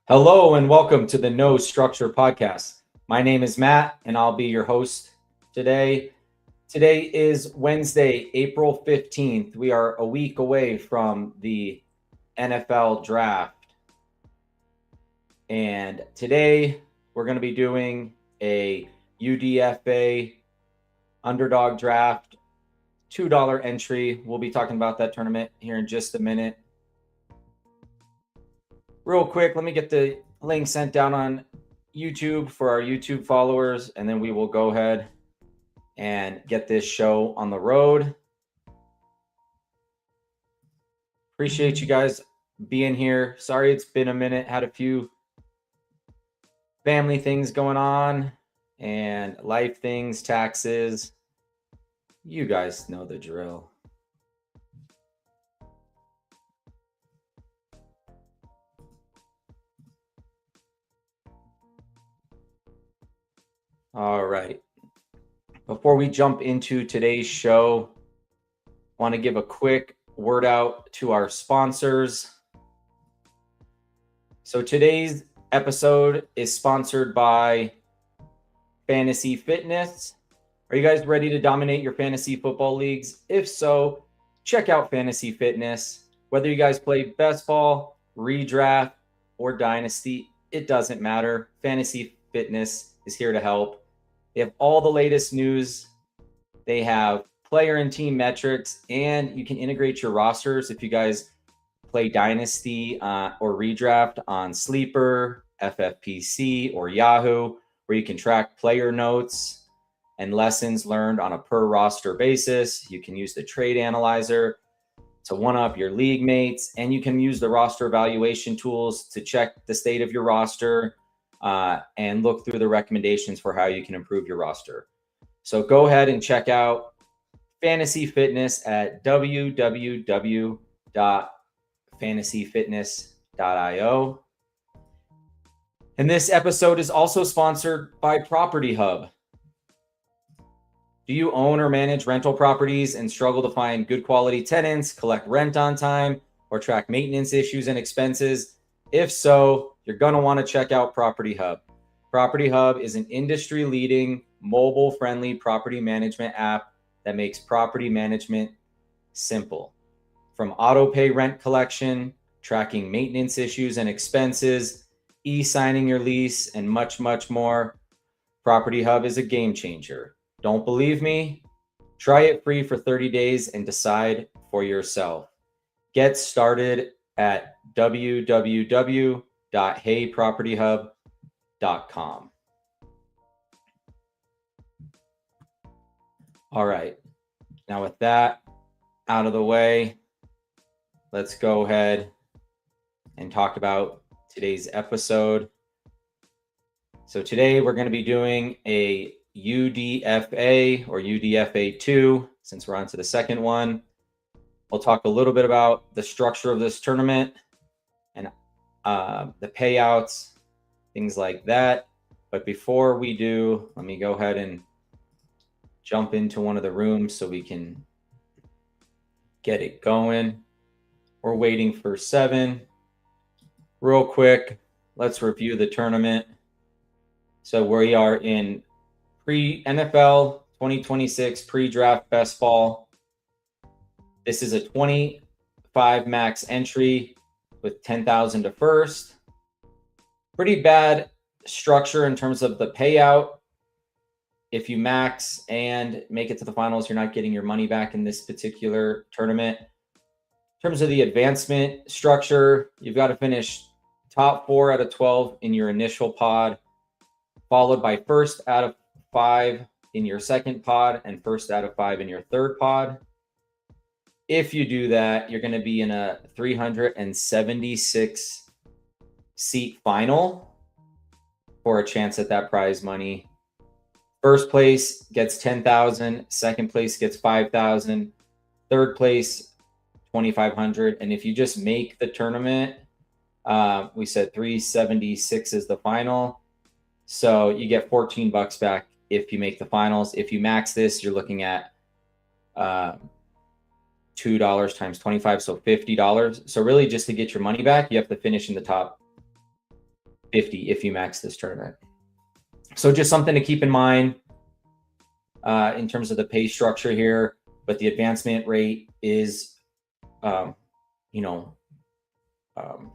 Hello and welcome to the No Structure Podcast. My name is Matt and I'll be your host today. Today is Wednesday, April 15th. We are a week away from the NFL draft. And today we're going to be doing a UDFA underdog draft, $2 entry. We'll be talking about that tournament here in just a minute. Real quick, let me get the link sent down on YouTube for our YouTube followers, and then we will go ahead and get this show on the road. Appreciate you guys being here. Sorry it's been a minute. Had a few family things going on and life things, taxes. You guys know the drill. All right. Before we jump into today's show, I want to give a quick word out to our sponsors. So today's episode is sponsored by Fantasy Fitness. Are you guys ready to dominate your fantasy football leagues? If so, check out Fantasy Fitness. Whether you guys play best ball, redraft, or dynasty, it doesn't matter. Fantasy Fitness is here to help. They have all the latest news. They have player and team metrics, and you can integrate your rosters if you guys play Dynasty or Redraft on Sleeper, FFPC, or Yahoo, where you can track player notes and lessons learned on a per roster basis. You can use the trade analyzer to one-up your league mates, and you can use the roster evaluation tools to check the state of your roster and look through the recommendations for how you can improve your roster. So go ahead and check out Fantasy Fitness at www.fantasyfitness.io. And this episode is also sponsored by Property Hub. Do you own or manage rental properties and struggle to find good quality tenants, collect rent on time, or track maintenance issues and expenses? If so, you're going to want to check out Property Hub. Property Hub is an industry-leading, mobile-friendly property management app that makes property management simple. From auto-pay rent collection, tracking maintenance issues and expenses, e-signing your lease, and much, much more, Property Hub is a game changer. Don't believe me? Try it free for 30 days and decide for yourself. Get started at www.heypropertyhub.com. All right. Now with that out of the way, let's go ahead and talk about today's episode. So today we're going to be doing a UDFA or UDFA 2, since we're on to the second one. We'll talk a little bit about the structure of this tournament and the payouts, things like that. But before we do, let me go ahead and jump into one of the rooms so we can get it going. We're waiting for 7. Real quick, let's review the tournament. So we are in pre-NFL 2026 pre-draft best ball. This is a 25 max entry with 10,000 to first. Pretty bad structure in terms of the payout. If you max and make it to the finals, you're not getting your money back in this particular tournament. In terms of the advancement structure, you've got to finish top 4 out of 12 in your initial pod, followed by first out of 5 in your second pod and first out of 5 in your third pod. If you do that, you're going to be in a 376 seat final for a chance at that prize money. First place gets 10,000, second place gets 5,000, third place 2,500, and if you just make the tournament, we said 376 is the final, so you get $14 back if you make the finals. If you max this, you're looking at $2 times 25, so $50. So really, just to get your money back, you have to finish in the top 50 if you max this tournament. So just something to keep in mind in terms of the pay structure here, but the advancement rate is,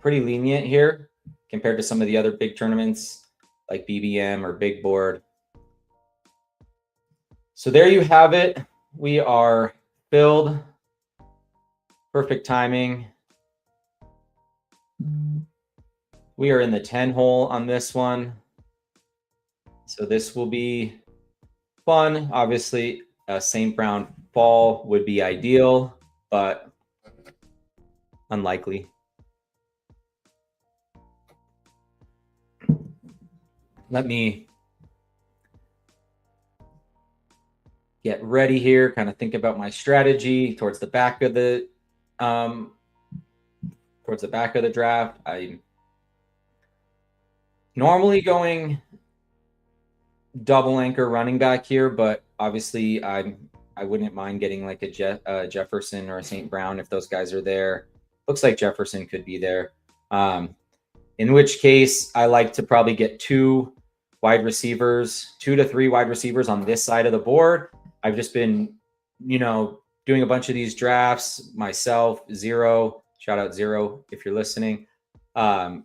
pretty lenient here compared to some of the other big tournaments like BBM or Big Board. So there you have it. We are filled. Perfect timing. We are in the 10 hole on this one. So this will be fun. Obviously, St. Brown fall would be ideal, but unlikely. Let me get ready here, kind of think about my strategy towards the back of the draft. I'm normally going double anchor running back here, but obviously I wouldn't mind getting like a Jefferson or a St. Brown if those guys are there. Looks like Jefferson could be there. In which case I like to probably get 2 to 3 wide receivers on this side of the board. I've just been, doing a bunch of these drafts myself. Zero, shout out Zero if you're listening. And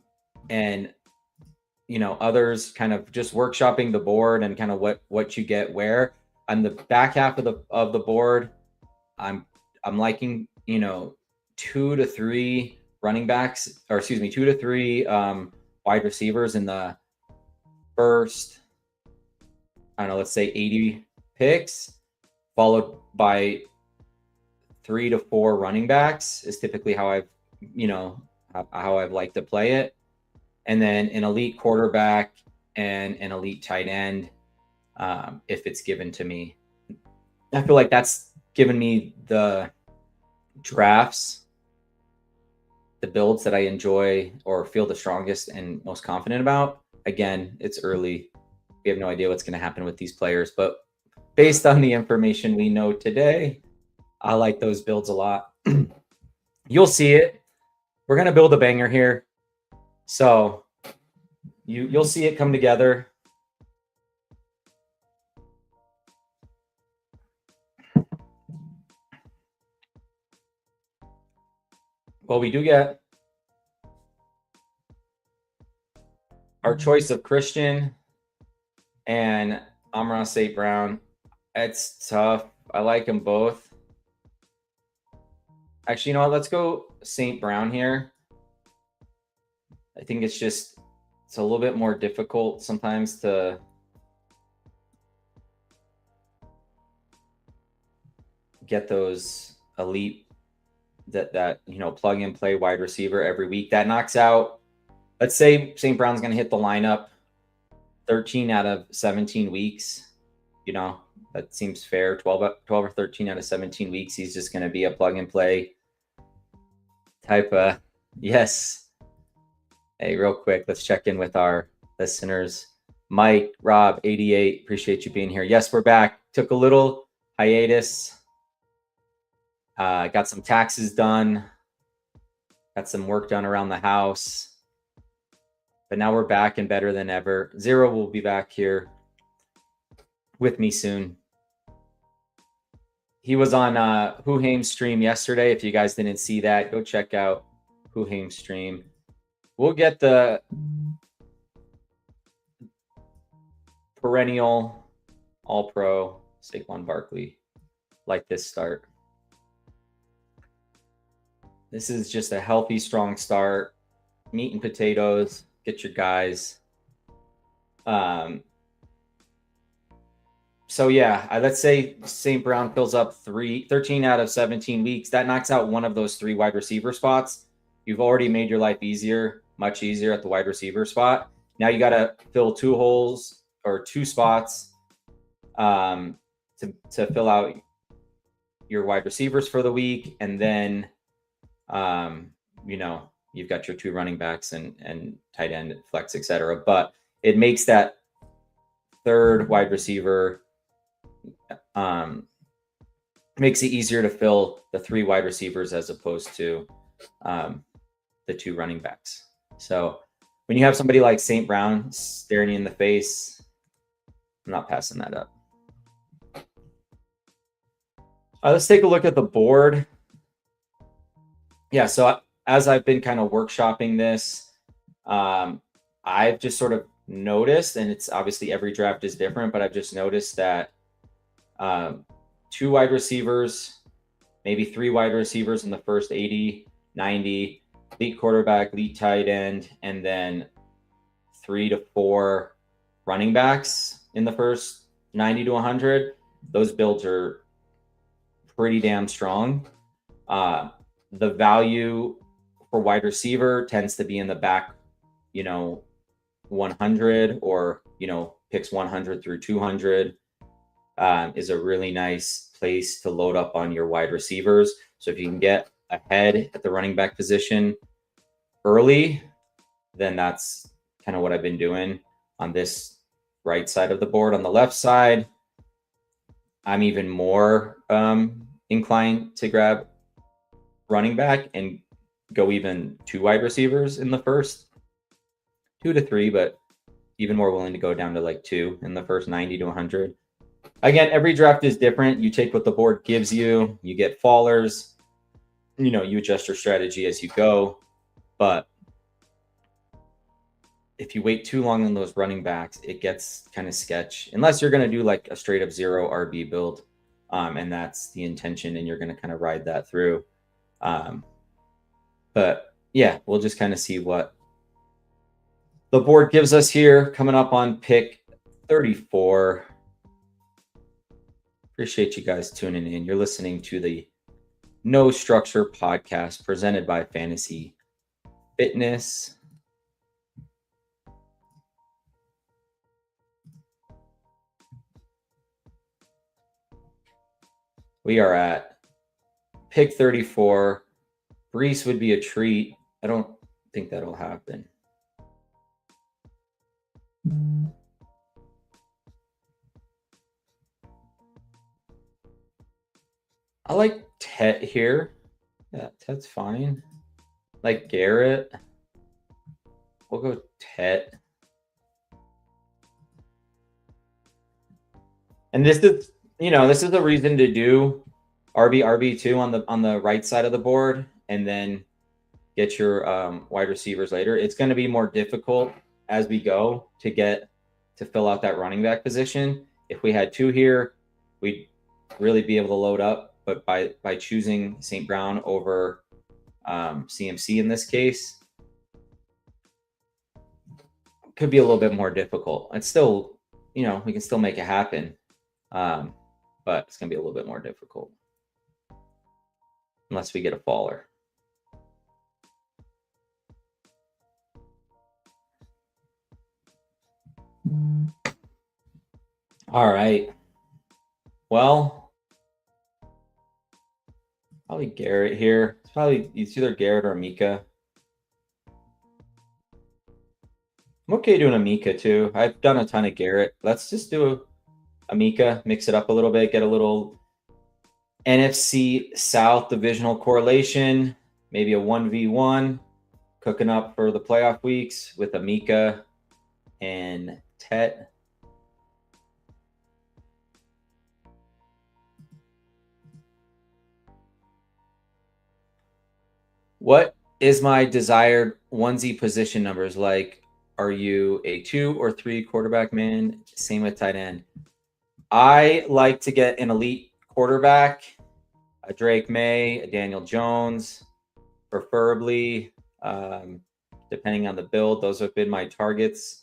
others kind of just workshopping the board and kind of what you get where. On the back half of the board, I'm liking 2 to 3 running backs, or excuse me, 2 to 3 wide receivers in the first, let's say 80 picks, followed by 3 to 4 running backs is typically how I've liked to play it. And then an elite quarterback and an elite tight end, if it's given to me. I feel like that's given me the drafts, the builds that I enjoy or feel the strongest and most confident about. Again, it's early. We have no idea what's going to happen with these players, but based on the information we know today, I like those builds a lot. You'll see it. We're going to build a banger here. So you'll see it come together. Well, we do get our choice of Christian and Amon-Ra St. Brown. It's tough. I like them both. Actually, you know what? Let's go St. Brown here. I think it's a little bit more difficult sometimes to get those elite that plug and play wide receiver every week. That knocks out, let's say St. Brown's going to hit the lineup 13 out of 17 weeks. That seems fair. 12 or 13 out of 17 weeks, he's just going to be a plug and play type of. Yes. Hey, real quick, let's check in with our listeners. Mike, Rob, 88, appreciate you being here. Yes, we're back. Took a little hiatus. Got some taxes done. Got some work done around the house. But now we're back and better than ever. Zero will be back here with me soon. He was on Huhaim's stream yesterday. If you guys didn't see that, go check out Huhaim's stream. We'll get the perennial all-pro Saquon Barkley. Like this start. This is just a healthy, strong start. Meat and potatoes. Get your guys. So yeah, let's say St. Brown fills up 13 out of 17 weeks. That knocks out one of those 3 wide receiver spots. You've already made your life much easier at the wide receiver spot. Now you got to fill 2 holes or 2 spots to fill out your wide receivers for the week. And then, you've got your 2 running backs and tight end, flex, etc. But it makes that 3rd wide receiver, makes it easier to fill the 3 wide receivers as opposed to the 2 running backs. So when you have somebody like St. Brown staring you in the face, I'm not passing that up. Let's take a look at the board. Yeah, so as I've been kind of workshopping this, I've just sort of noticed, and it's obviously every draft is different, but I've just noticed that 2 wide receivers, maybe 3 wide receivers in the first 80, 90, elite quarterback, elite tight end, and then 3 to 4 running backs in the first 90 to 100. Those builds are pretty damn strong. The value for wide receiver tends to be in the back, 100 or, picks 100 through 200 is a really nice place to load up on your wide receivers. So if you can get ahead at the running back position early, then that's kind of what I've been doing on this right side of the board. On the left side, I'm even more inclined to grab running back and go even 2 wide receivers in the first 2 to 3, but even more willing to go down to like 2 in the first 90 to 100. Again, every draft is different. You take what the board gives you, you get fallers, you adjust your strategy as you go. But if you wait too long on those running backs, it gets kind of sketch, unless you're going to do like a straight up 0 RB build. And that's the intention, and you're going to kind of ride that through. But yeah, we'll just kind of see what the board gives us here coming up on pick 34. Appreciate you guys tuning in. You're listening to the No Structure podcast presented by Fantasy Fitness. We are at pick 34. Brees would be a treat. I don't think that'll happen. I like Tet here. Yeah, Tet's fine. Like Garrett. We'll go Tet. And this is, this is the reason to do RB2 on the right side of the board, and then get your wide receivers later. It's going to be more difficult as we go to fill out that running back position. If we had 2 here, we'd really be able to load up. But by choosing St. Brown over CMC in this case, could be a little bit more difficult. It's still, we can still make it happen. But it's going to be a little bit more difficult unless we get a faller. All right. Well, probably Garrett here. It's either Garrett or Mika. I'm okay doing a Mika too. I've done a ton of Garrett. Let's just do a Mika, mix it up a little bit, get a little NFC South divisional correlation, maybe a 1v1, cooking up for the playoff weeks with a Mika and Tet. What is my desired onesie position numbers? Like, are you a 2 or 3 quarterback man? Same with tight end. I like to get an elite quarterback, a Drake May, a Daniel Jones, preferably, depending on the build. Those have been my targets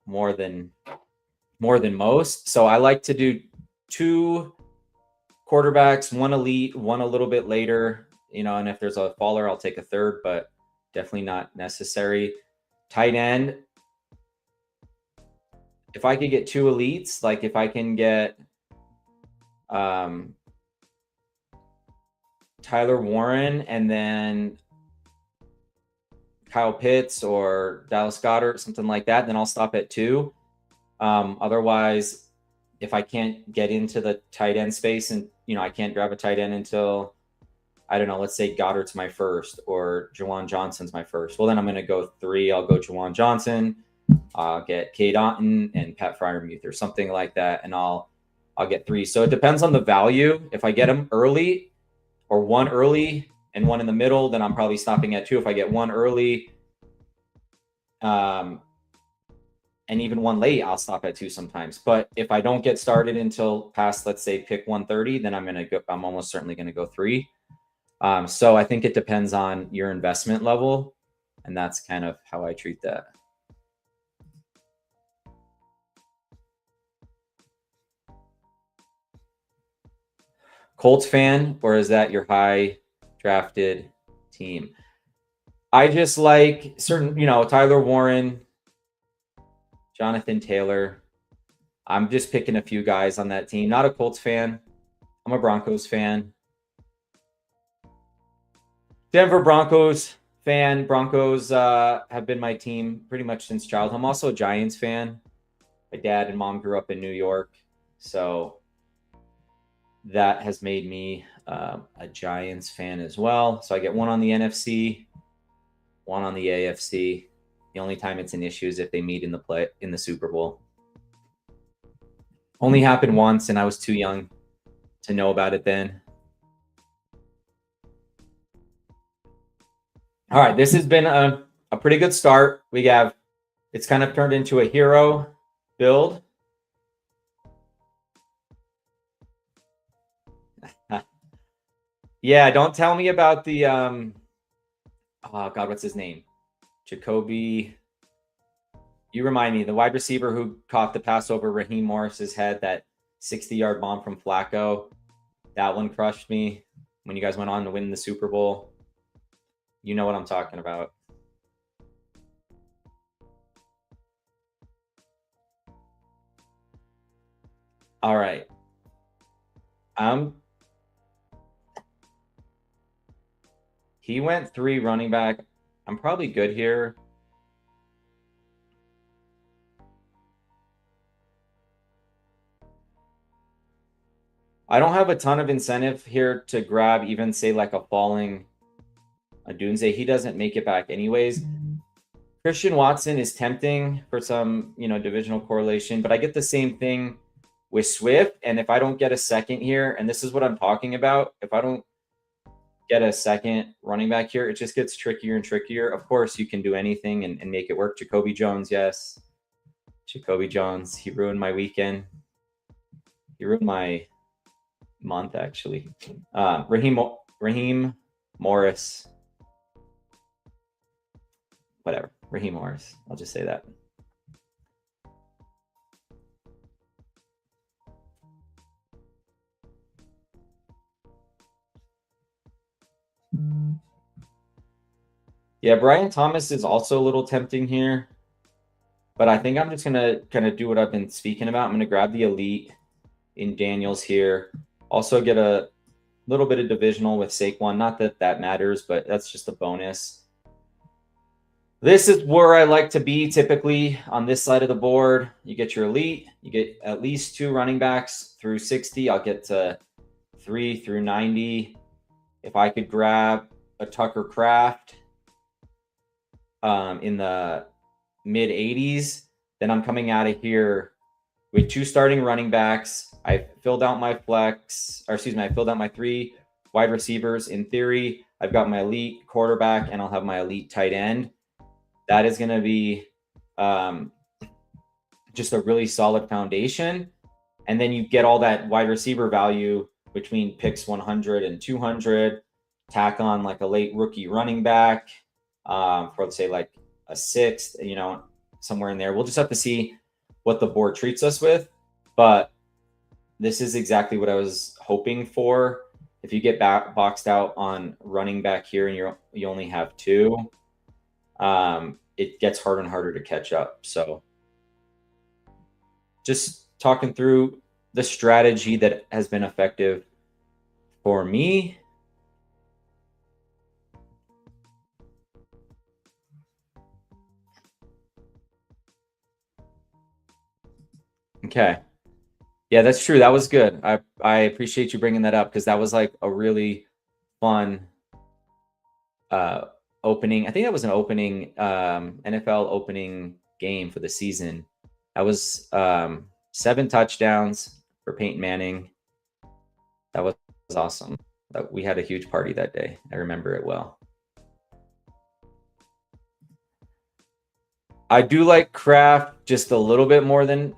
more than most. So I like to do 2 quarterbacks, 1 elite, 1 a little bit later, and if there's a faller, I'll take a 3rd, but definitely not necessary. Tight end, if I could get 2 elites, like if I can get Tyler Warren and then Kyle Pitts or Dallas Goedert, something like that, then I'll stop at 2. Otherwise, if I can't get into the tight end space and, I can't grab a tight end until I don't know, let's say Goddard's my first or Jawan Johnson's my first. Well, then I'm going to go 3. I'll go Jawan Johnson. I'll get Cade Otton and Pat Fryermuth or something like that, and I'll get 3. So it depends on the value. If I get them early or 1 early and 1 in the middle, then I'm probably stopping at 2. If I get 1 early, and even 1 late, I'll stop at 2 sometimes. But if I don't get started until past, let's say, pick 130, then I'm almost certainly going to go 3. So I think it depends on your investment level, and that's kind of how I treat that. Colts fan, or is that your high drafted team? I just like certain, Tyler Warren, Jonathan Taylor. I'm just picking a few guys on that team. Not a Colts fan. I'm a Broncos fan. Denver Broncos fan. Broncos have been my team pretty much since childhood. I'm also a Giants fan. My dad and mom grew up in New York, so that has made me a Giants fan as well. So I get 1 on the NFC, 1 on the AFC. The only time it's an issue is if they meet in the Super Bowl. Only happened once, and I was too young to know about it then. All right, this has been a pretty good start. It's kind of turned into a hero build. Yeah, don't tell me about the oh God, what's his name? Jacoby. You remind me, the wide receiver who caught the pass over Raheem Morris's head, that 60-yard bomb from Flacco. That one crushed me when you guys went on to win the Super Bowl. You know what I'm talking about. All right. He went 3 running back. I'm probably good here. I don't have a ton of incentive here to grab even, say, like a falling Adunze. He doesn't make it back anyways. Christian Watson is tempting for some, divisional correlation, but I get the same thing with Swift. And if I don't get a second here, and this is what I'm talking about, if I don't get a second running back here, it just gets trickier and trickier. Of course, you can do anything and make it work. Jacoby Jones, yes. Jacoby Jones, he ruined my weekend. He ruined my month, actually. Raheem Morris. Whatever. Raheem Morris. I'll just say that. Yeah, Brian Thomas is also a little tempting here. But I think I'm just going to kind of do what I've been speaking about. I'm going to grab the elite in Daniels here. Also get a little bit of divisional with Saquon. Not that that matters, but that's just a bonus. This is where I like to be typically on this side of the board. You get your elite. You get at least 2 running backs through 60. I'll get to 3 through 90. If I could grab a Tucker Kraft in the mid 80s, then I'm coming out of here with 2 starting running backs. I filled out my I filled out my 3 wide receivers. In theory, I've got my elite quarterback and I'll have my elite tight end. That is going to be just a really solid foundation. And then you get all that wide receiver value between picks 100 and 200. Tack on like a late rookie running back for, let's say, like a 6th, somewhere in there. We'll just have to see what the board treats us with. But this is exactly what I was hoping for. If you get boxed out on running back here and you only have 2, it gets harder and harder to catch up. So just talking through the strategy that has been effective for me. Okay. Yeah, that's true. That was good. I appreciate you bringing that up because that was like a really fun opening. I think that was an opening NFL opening game for the season. That was 7 touchdowns for Peyton Manning. That was awesome. We had a huge party that day. I remember it well. I do like Kraft just a little bit more than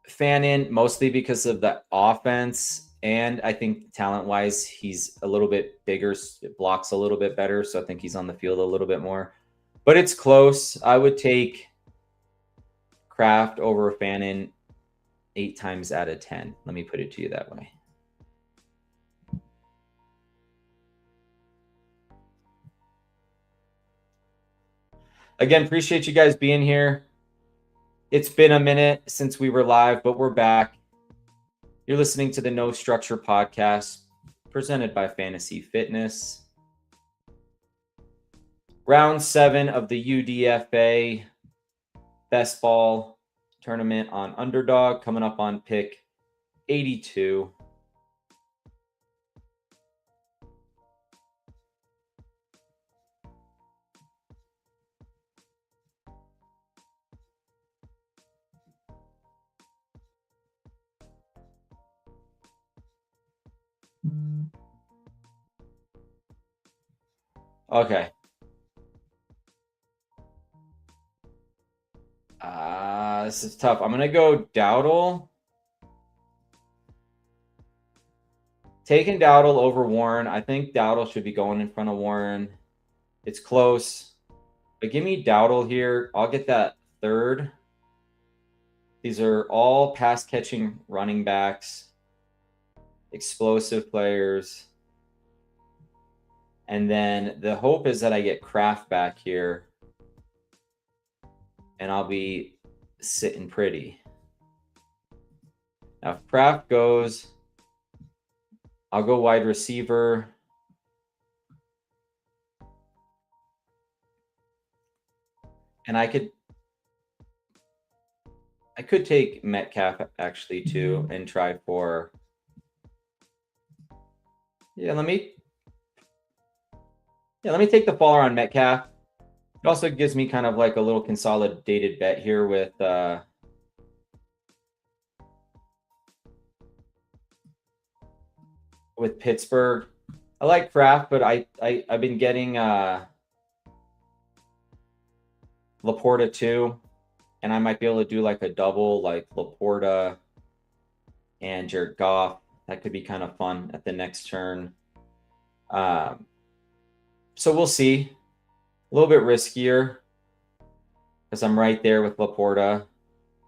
Fannin, mostly because of the offense. And I think talent-wise, he's a little bit bigger, blocks a little bit better. So I think he's on the field a little bit more. But it's close. I would take Kraft over Fannin 8 times out of 10. Let me put it to you that way. Again, appreciate you guys being here. It's been a minute since we were live, but we're back. You're listening to the No Structure Podcast, presented by Fantasy Fitness. Round 7 of the UDFA Best Ball Tournament on Underdog, coming up on pick 82. Okay. This is tough. I'm going to go Dowdle. Taking Dowdle over Warren. I think Dowdle should be going in front of Warren. It's close. But give me Dowdle here. I'll get that third. These are all pass-catching running backs. Explosive players. And then the hope is that I get Kraft back here. And I'll be sitting pretty. Now, if Kraft goes, I'll go wide receiver. And I could take Metcalf actually too and try for. Let me take the faller on Metcalf. It also gives me kind of like a little consolidated bet here with Pittsburgh. I like Kraft, but I've been getting Laporta too, and I might be able to do like a double, like Laporta and Jared Goff. That could be kind of fun at the next turn. So we'll see. A little bit riskier because I'm right there with Laporta.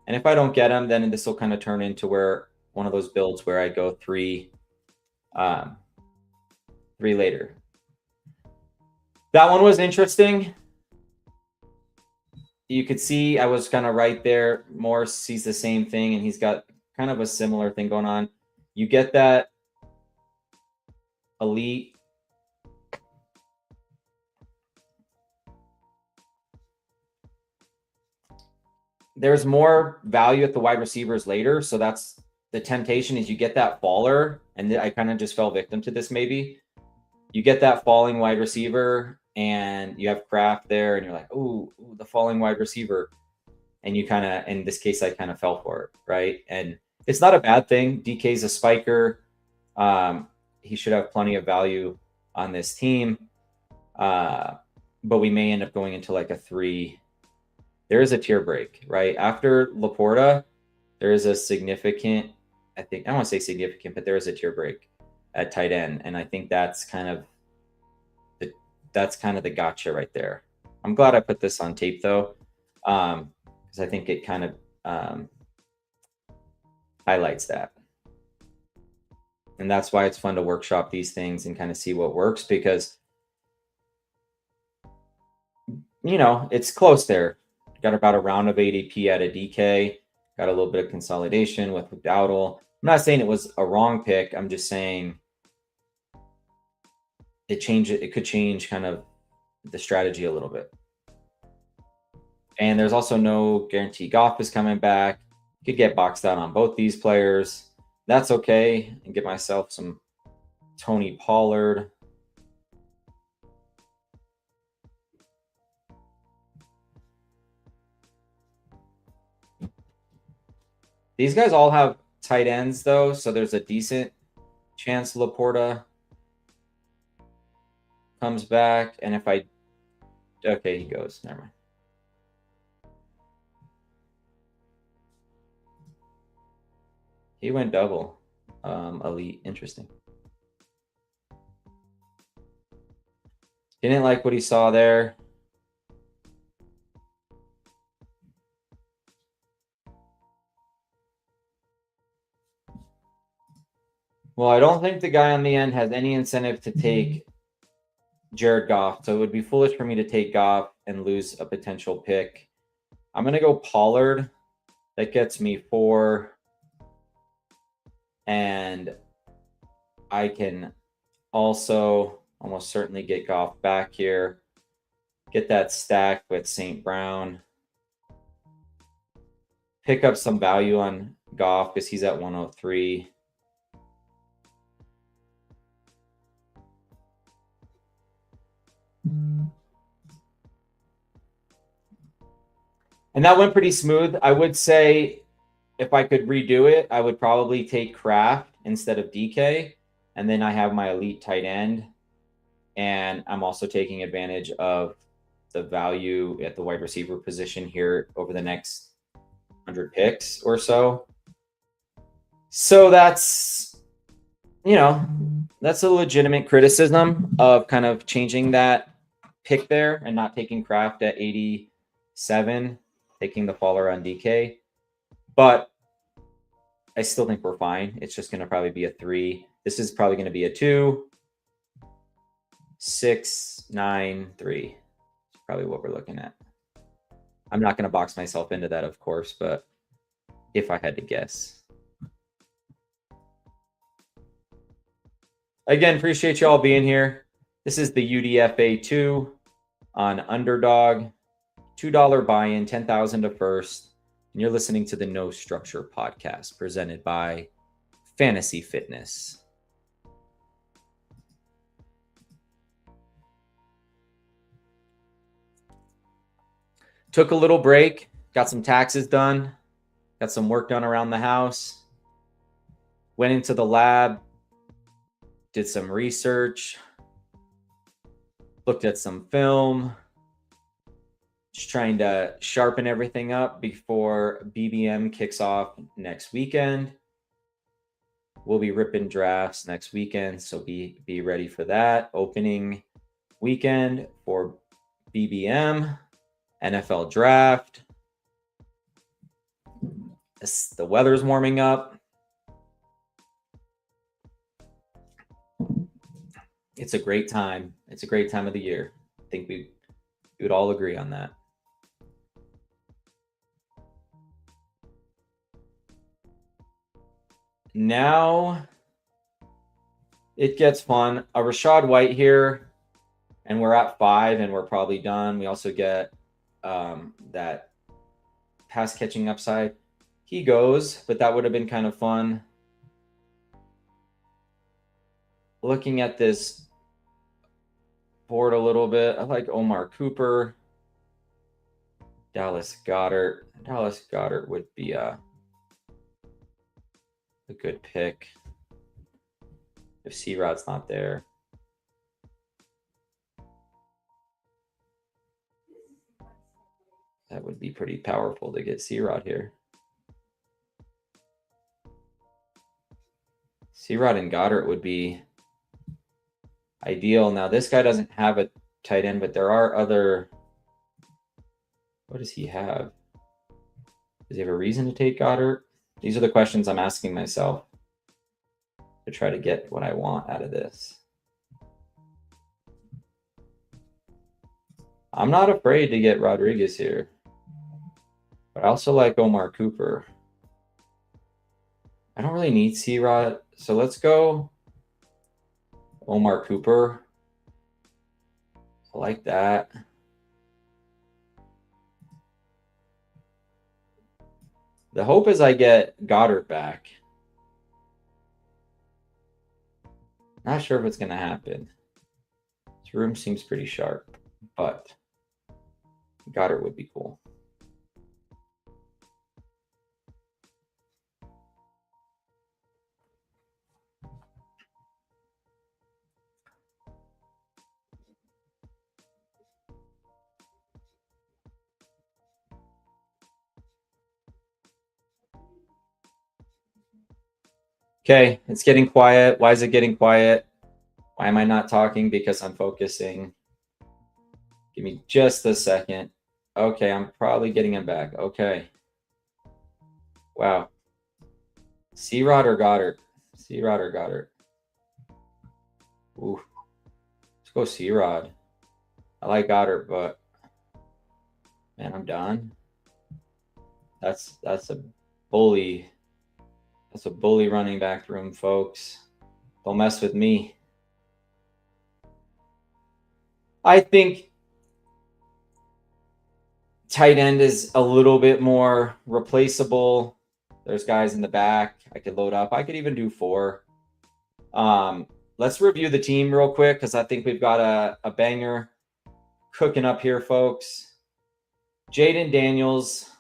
And if I don't get him, then this will kind of turn into where one of those builds where I go 3 later. That one was interesting. You could see I was kind of right there. Morse sees the same thing, and he's got kind of a similar thing going on. You get that elite. There's more value at the wide receivers later. So that's the temptation, is you get that faller. And I kind of just fell victim to this maybe. You get that falling wide receiver and you have Kraft there and you're like, ooh, the falling wide receiver. And you kind of, in this case, I kind of fell for it, right? And it's not a bad thing. DK's a spiker. He should have plenty of value on this team. But we may end up going into like a 3. There is a tier break, right? After Laporta, there is a significant, I don't want to say significant, but there is a tier break at tight end. And I think that's kind of the gotcha right there. I'm glad I put this on tape though, because I think it kind of highlights that. And that's why it's fun to workshop these things and kind of see what works, because, it's close there. Got about a round of ADP at a DK. Got a little bit of consolidation with Dowdle. I'm not saying it was a wrong pick. I'm just saying it could change kind of the strategy a little bit. And there's also no guarantee Goff is coming back. Could get boxed out on both these players. That's okay. And get myself some Tony Pollard. These guys all have tight ends, though, so there's a decent chance Laporta comes back. And if I... Okay, he goes. Never mind. He went double. Elite. Interesting. Didn't like what he saw there. Well, I don't think the guy on the end has any incentive to take Jared Goff, so it would be foolish for me to take Goff and lose a potential pick. I'm going to go Pollard. That gets me 4. And I can also almost certainly get Goff back here. Get that stack with St. Brown. Pick up some value on Goff because he's at 103. And that went pretty smooth. I would say if I could redo it, I would probably take Kraft instead of DK. And then I have my elite tight end. And I'm also taking advantage of the value at the wide receiver position here over the next 100 picks or so. So that's, that's a legitimate criticism of kind of changing that pick there and not taking Kraft at 87, taking the faller on DK. But I still think we're fine. It's just going to probably be a 3. This is probably going to be a 2, 6, 9, 3. That's probably what we're looking at. I'm not going to box myself into that, of course, but if I had to guess. Again, appreciate you all being here. This is the UDFA 2 on Underdog. $2 buy-in, 10,000 to first. And you're listening to the No Structure podcast presented by Fantasy Fitness. Took a little break, got some taxes done, got some work done around the house, went into the lab, did some research, looked at some film, just trying to sharpen everything up before BBM kicks off next weekend. We'll be ripping drafts next weekend, so be ready for that. Opening weekend for BBM, NFL draft. The weather's warming up. It's a great time. It's a great time of the year. I think we would all agree on that. Now it gets fun. A Rashad White here, and we're at 5, and we're probably done. We also get that pass catching upside. He goes, but that would have been kind of fun. Looking at this board a little bit, I like Omar Cooper, Dallas Goedert. Dallas Goedert would be a good pick if C-Rod's not there. That would be pretty powerful to get C-Rod here. C-Rod and Goddard would be ideal. Now, this guy doesn't have a tight end, but there are other... What does he have? Does he have a reason to take Goddard? These are the questions I'm asking myself to try to get what I want out of this. I'm not afraid to get Rodriguez here, but I also like Omar Cooper. I don't really need C-Rod, so let's go Omar Cooper. I like that. The hope is I get Goddard back. Not sure if it's going to happen. This room seems pretty sharp, but Goddard would be cool. Okay, it's getting quiet. Why is it getting quiet? Why am I not talking? Because I'm focusing. Give me just a second. Okay, I'm probably getting him back. Okay. Wow. C-Rod or Goddard? C-Rod or Goddard? Ooh. Let's go C-Rod. I like Goddard, but man, I'm done. That's a bully. That's a bully running back room, folks. Don't mess with me. I think tight end is a little bit more replaceable. There's guys in the back I could load up. I could even do 4. Let's review the team real quick because I think we've got a banger cooking up here, folks. Jaden Daniels,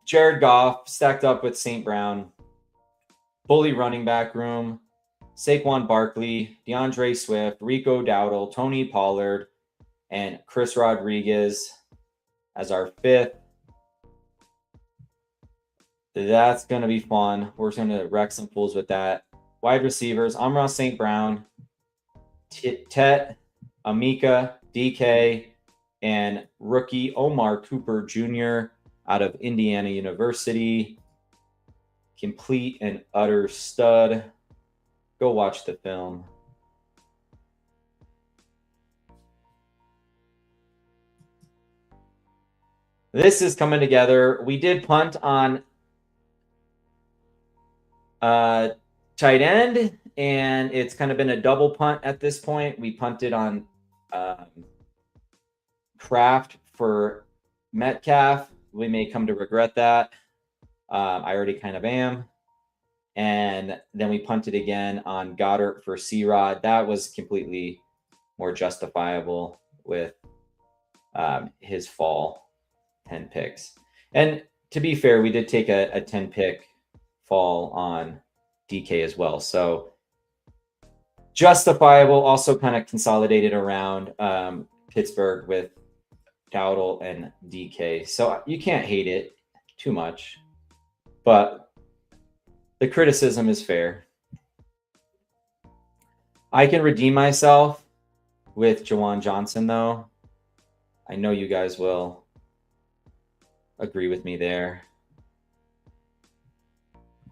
Jared Goff stacked up with St. Brown, bully running back room, Saquon Barkley, DeAndre Swift, Rico Dowdle, Tony Pollard, and Chris Rodriguez as our 5th. That's going to be fun. We're going to wreck some fools with that. Wide receivers, Amon-Ra St. Brown, Tet, Amika, DK, and rookie Omar Cooper Jr. out of Indiana University. Complete and utter stud. Go watch the film. This is coming together. We did punt on tight end, and it's kind of been a double punt at this point. We punted on Kraft for Metcalf. We may come to regret that. I already kind of am. And then we punted again on Goddard for C-Rod. That was completely more justifiable with his fall, 10 picks. And to be fair, we did take a 10 pick fall on DK as well. So justifiable, also kind of consolidated around Pittsburgh with Dowdle and DK. So you can't hate it too much, but the criticism is fair. I can redeem myself with Juwan Johnson, though. I know you guys will agree with me there.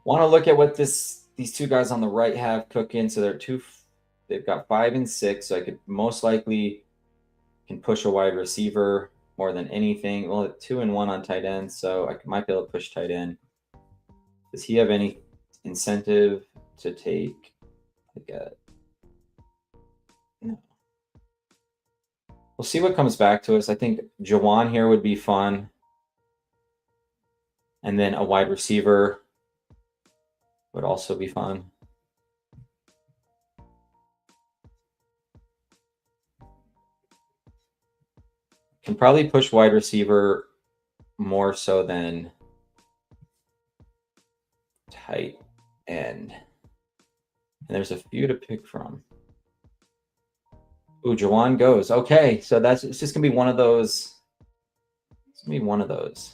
Want to look at what these 2 guys on the right have cooking. So they've got 5 and 6. So I could most likely can push a wide receiver more than anything. Well, 2 and 1 on tight end. So I might be able to push tight end. Does he have any incentive to take no. We'll see what comes back to us. I think Juwan here would be fun. And then a wide receiver would also be fun. Can probably push wide receiver more so than tight end. And there's a few to pick from. Ooh, Juwan goes. Okay, so it's just gonna be one of those. It's gonna be one of those.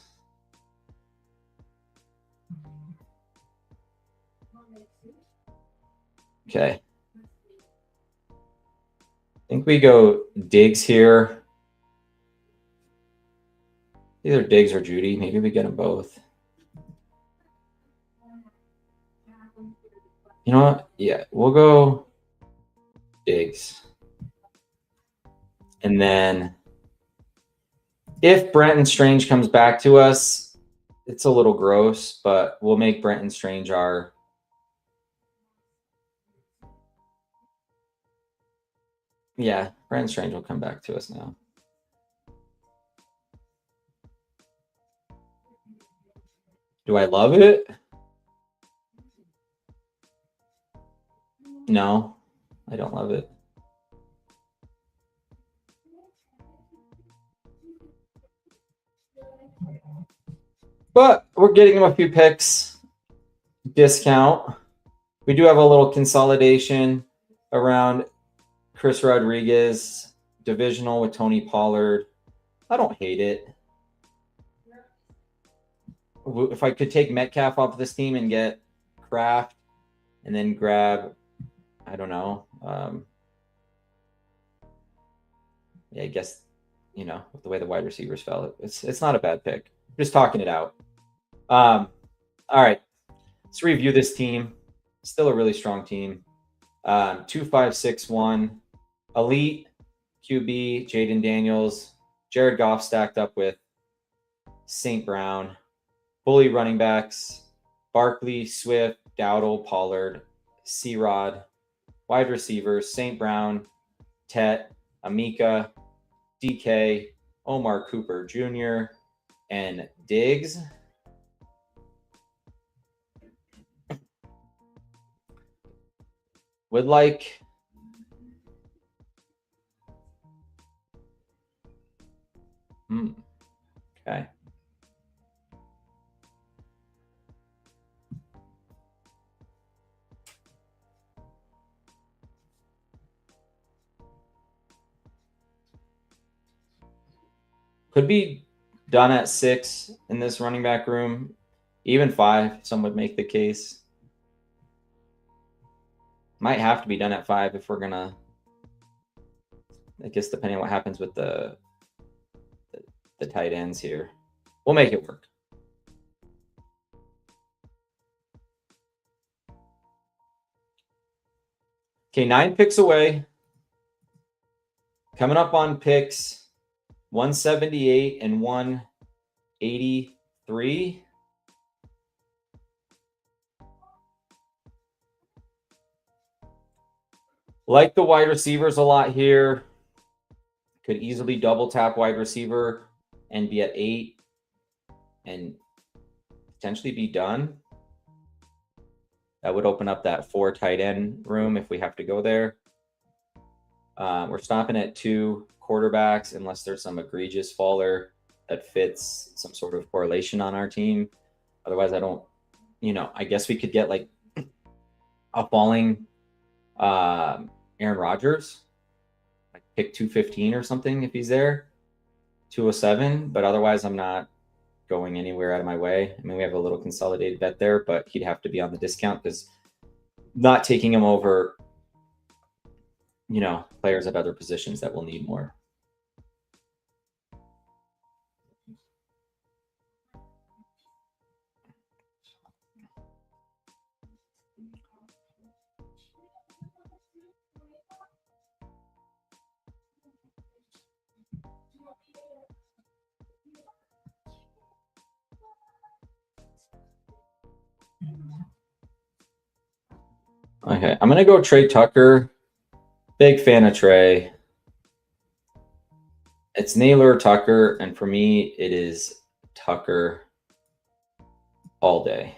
Okay. I think we go Diggs here. Either Diggs or Judy. Maybe we get them both. You know what? Yeah, we'll go Diggs. And then if Brenton Strange comes back to us, it's a little gross, but we'll make Brenton Strange our yeah, Brenton Strange will come back to us now. Do I love it? No, I don't love it. But we're getting him a few picks discount. We do have a little consolidation around Chris Rodriguez, divisional with Tony Pollard. I don't hate it. If I could take Metcalf off this team and get Kraft and then grab, I don't know. Yeah, I guess, with the way the wide receivers fell, it's not a bad pick. Just talking it out. All right, let's review this team. Still a really strong team. 2-5-6-1, elite QB Jaden Daniels, Jared Goff stacked up with St. Brown, bully running backs Barkley, Swift, Dowdle, Pollard, C-Rod, wide receivers St. Brown, Tet, Amika, DK, Omar Cooper Jr., and Diggs. Would like okay. Could be done at 6 in this running back room. Even 5, some would make the case. Might have to be done at 5 if we're gonna, I guess, depending on what happens with the tight ends here. We'll make it work. Okay, 9 picks away. Coming up on picks 178 and 183. Like the wide receivers a lot here. Could easily double tap wide receiver and be at 8 and potentially be done. That would open up that 4 tight end room if we have to go there. We're stopping at 2 quarterbacks unless there's some egregious faller that fits some sort of correlation on our team. Otherwise, I don't, I guess we could get like a falling Aaron Rodgers, like pick 215 or something if he's there, 207. But otherwise, I'm not going anywhere out of my way. I mean, we have a little consolidated bet there, but he'd have to be on the discount because not taking him over, players at other positions that will need more. Okay, I'm going to go Trey Tucker. Big fan of Trey. It's Naylor Tucker, and for me, it is Tucker all day.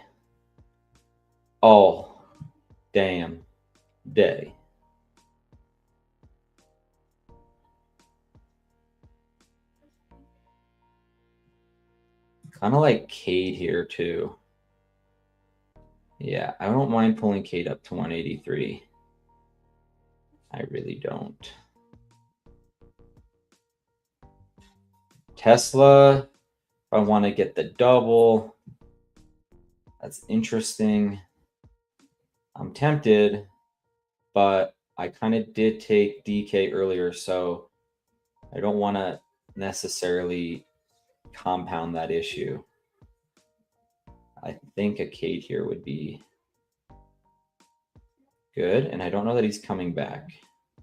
All damn day. Kind of like Cade here, too. Yeah, I don't mind pulling Cade up to 183. I really don't. Tesla, if I want to get the double, that's interesting. I'm tempted, but I kind of did take DK earlier, so I don't want to necessarily compound that issue. I think a Cade here would be good, and I don't know that he's coming back. I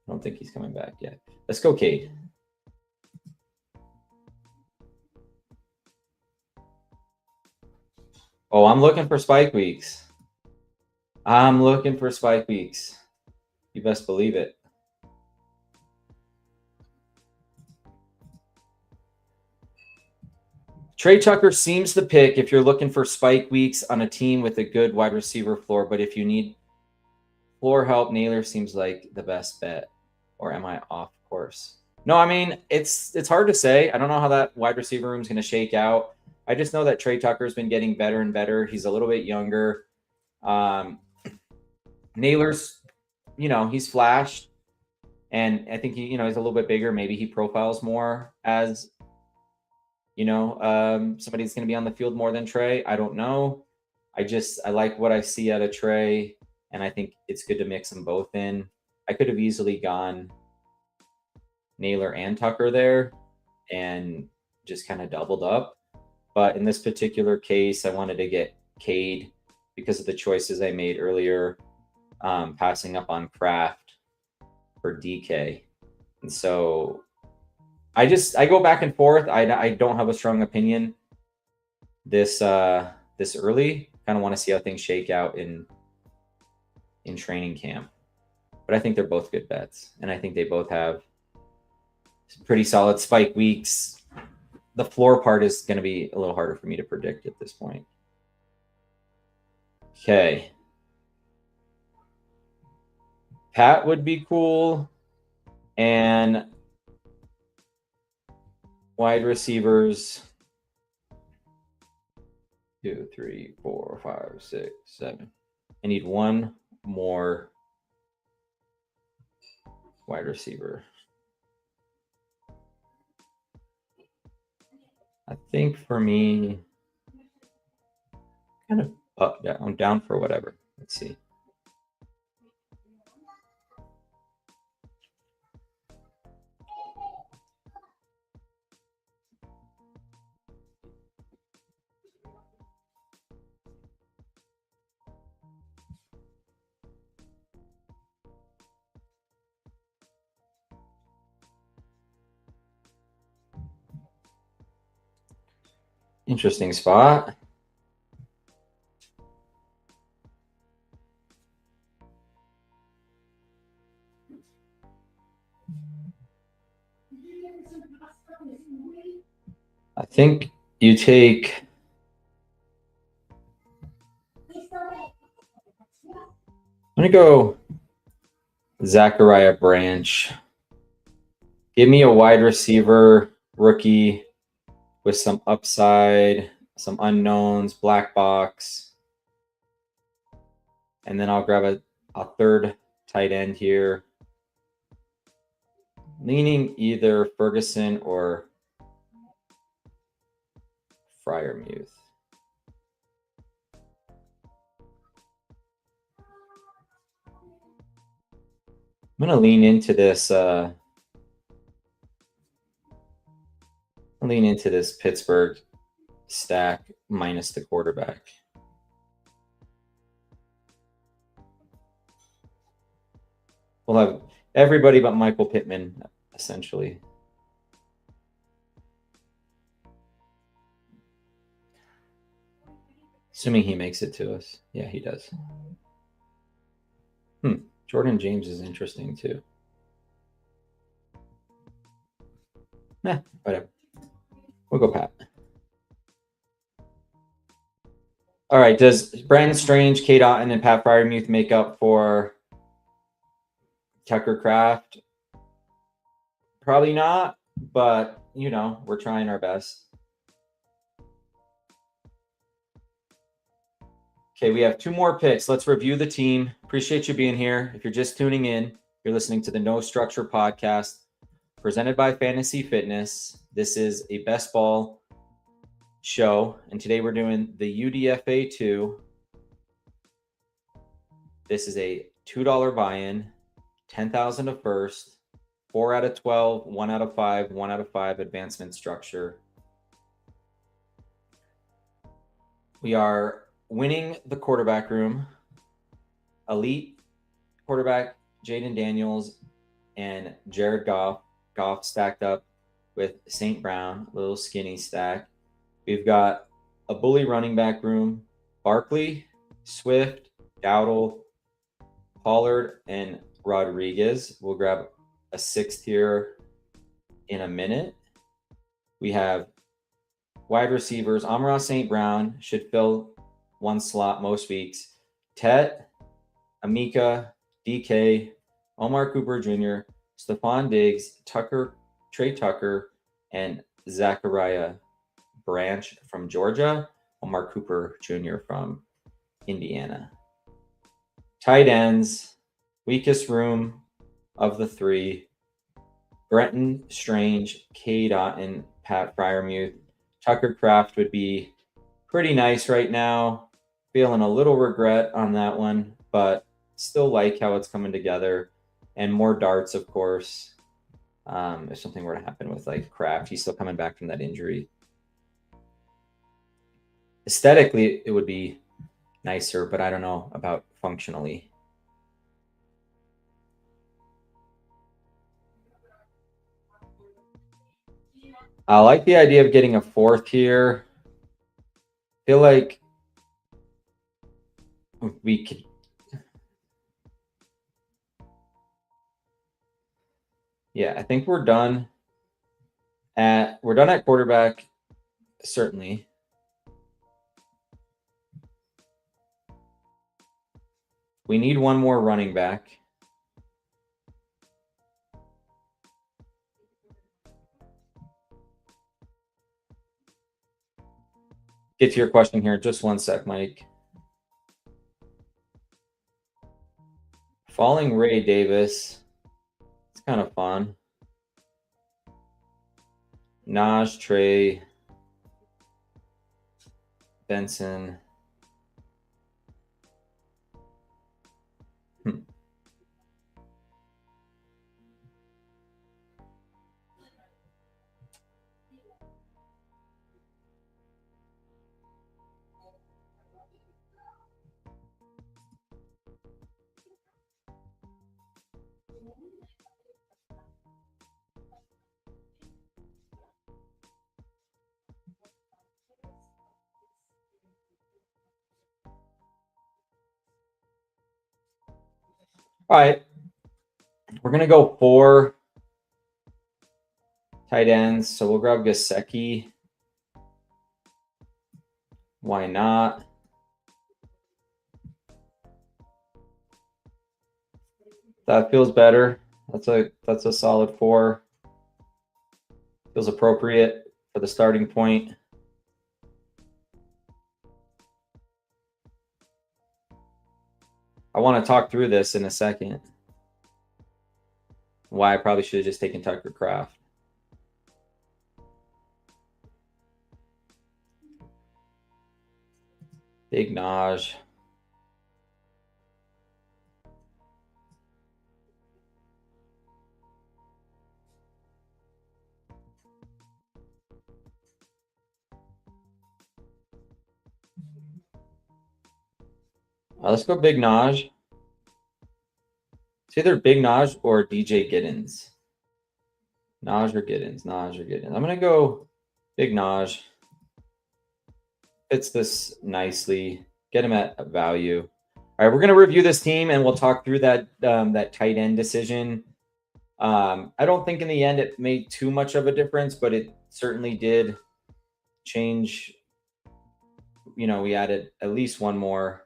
don't think he's coming back yet. Let's go Cade. Oh, I'm looking for spike weeks. I'm looking for spike weeks. You best believe it. Trey Tucker seems the pick if you're looking for spike weeks on a team with a good wide receiver floor. But if you need floor help, Naylor seems like the best bet. Or am I off course? No, I mean, it's hard to say. I don't know how that wide receiver room is going to shake out. I just know that Trey Tucker's been getting better and better. He's a little bit younger. Naylor's, he's flashed. And I think he's a little bit bigger. Maybe he profiles more as, somebody that's going to be on the field more than Trey. I don't know. I like what I see out of Trey, and I think it's good to mix them both in. I could have easily gone Naylor and Tucker there and just kind of doubled up. But in this particular case, I wanted to get Cade because of the choices I made earlier, passing up on Kraft for DK. And so I go back and forth. I don't have a strong opinion this early. Kind of want to see how things shake out in training camp. But I think they're both good bets, and I think they both have some pretty solid spike weeks. The floor part is going to be a little harder for me to predict at this point. Okay. Pat would be cool. And wide receivers 2, 3, 4, 5, 6, 7. I need one more wide receiver. I think for me, kind of up, down. I'm down for whatever. Let's see. Interesting spot. I think you take I'm going to go Zachariah Branch. Give me a wide receiver rookie with some upside, some unknowns, black box. And then I'll grab a third tight end here. Leaning either Ferguson or Freiermuth. I'm going to lean into this Pittsburgh stack minus the quarterback. We'll have everybody but Michael Pittman, essentially. Assuming he makes it to us. Yeah, he does. Jordan James is interesting too. Whatever. We'll go Pat. All right. Does Brandon Strange, Kate Otten, and Pat Freiermuth make up for Tucker Kraft? Probably not, but we're trying our best. Okay, we have 2 more picks. Let's review the team. Appreciate you being here. If you're just tuning in, you're listening to the No Structure podcast presented by Fantasy Fitness. This is a best ball show, and today we're doing the UDFA 2. This is a $2 buy-in, 10,000 to first, 4 out of 12, 1 out of 5, 1 out of 5 advancement structure. We are winning the quarterback room. Elite quarterback Jaden Daniels and Jared Goff. Goff stacked up with St. Brown, a little skinny stack. We've got a bully running back room. Barkley, Swift, Dowdle, Pollard, and Rodriguez. We'll grab a 6th here in a minute. We have wide receivers. Amon-Ra St. Brown should fill 1 slot most weeks. Tet, Amika, DK, Omar Cooper Jr., Stephon Diggs, Trey Tucker, and Zachariah Branch from Georgia, Omar Cooper Jr. from Indiana. Tight ends, weakest room of the 3, Brenton Strange, Cade Otten, Pat Freiermuth. Tucker Kraft would be pretty nice right now. feeling a little regret on that one, but still like how it's coming together. And more darts, of course. If something were to happen with like Kraft, he's still coming back from that injury. Aesthetically, it would be nicer, but I don't know about functionally. I like the idea of getting a fourth here. Feel like we could. Yeah, I think we're done at quarterback, certainly. We need one more running back. Get to your question here. Just one sec, Mike. Falling Ray Davis. It's kind of fun. Naj, Trey, Benson. All right. We're going to go 4 tight ends. So we'll grab Gesicki. Why not? That feels better. That's a solid 4. Feels appropriate for the starting point. I want to talk through this in a second. Why I probably should have just taken Tucker Kraft. Big Naj. Let's go Big Naj. It's either Big Naj or DJ Giddens. Naj or Giddens. Naj or Giddens. I'm going to go Big Naj. Fits this nicely. Get him at a value. All right, we're going to review this team and we'll talk through that that tight end decision. I don't think in the end it made too much of a difference, but it certainly did change. You know, we added at least one more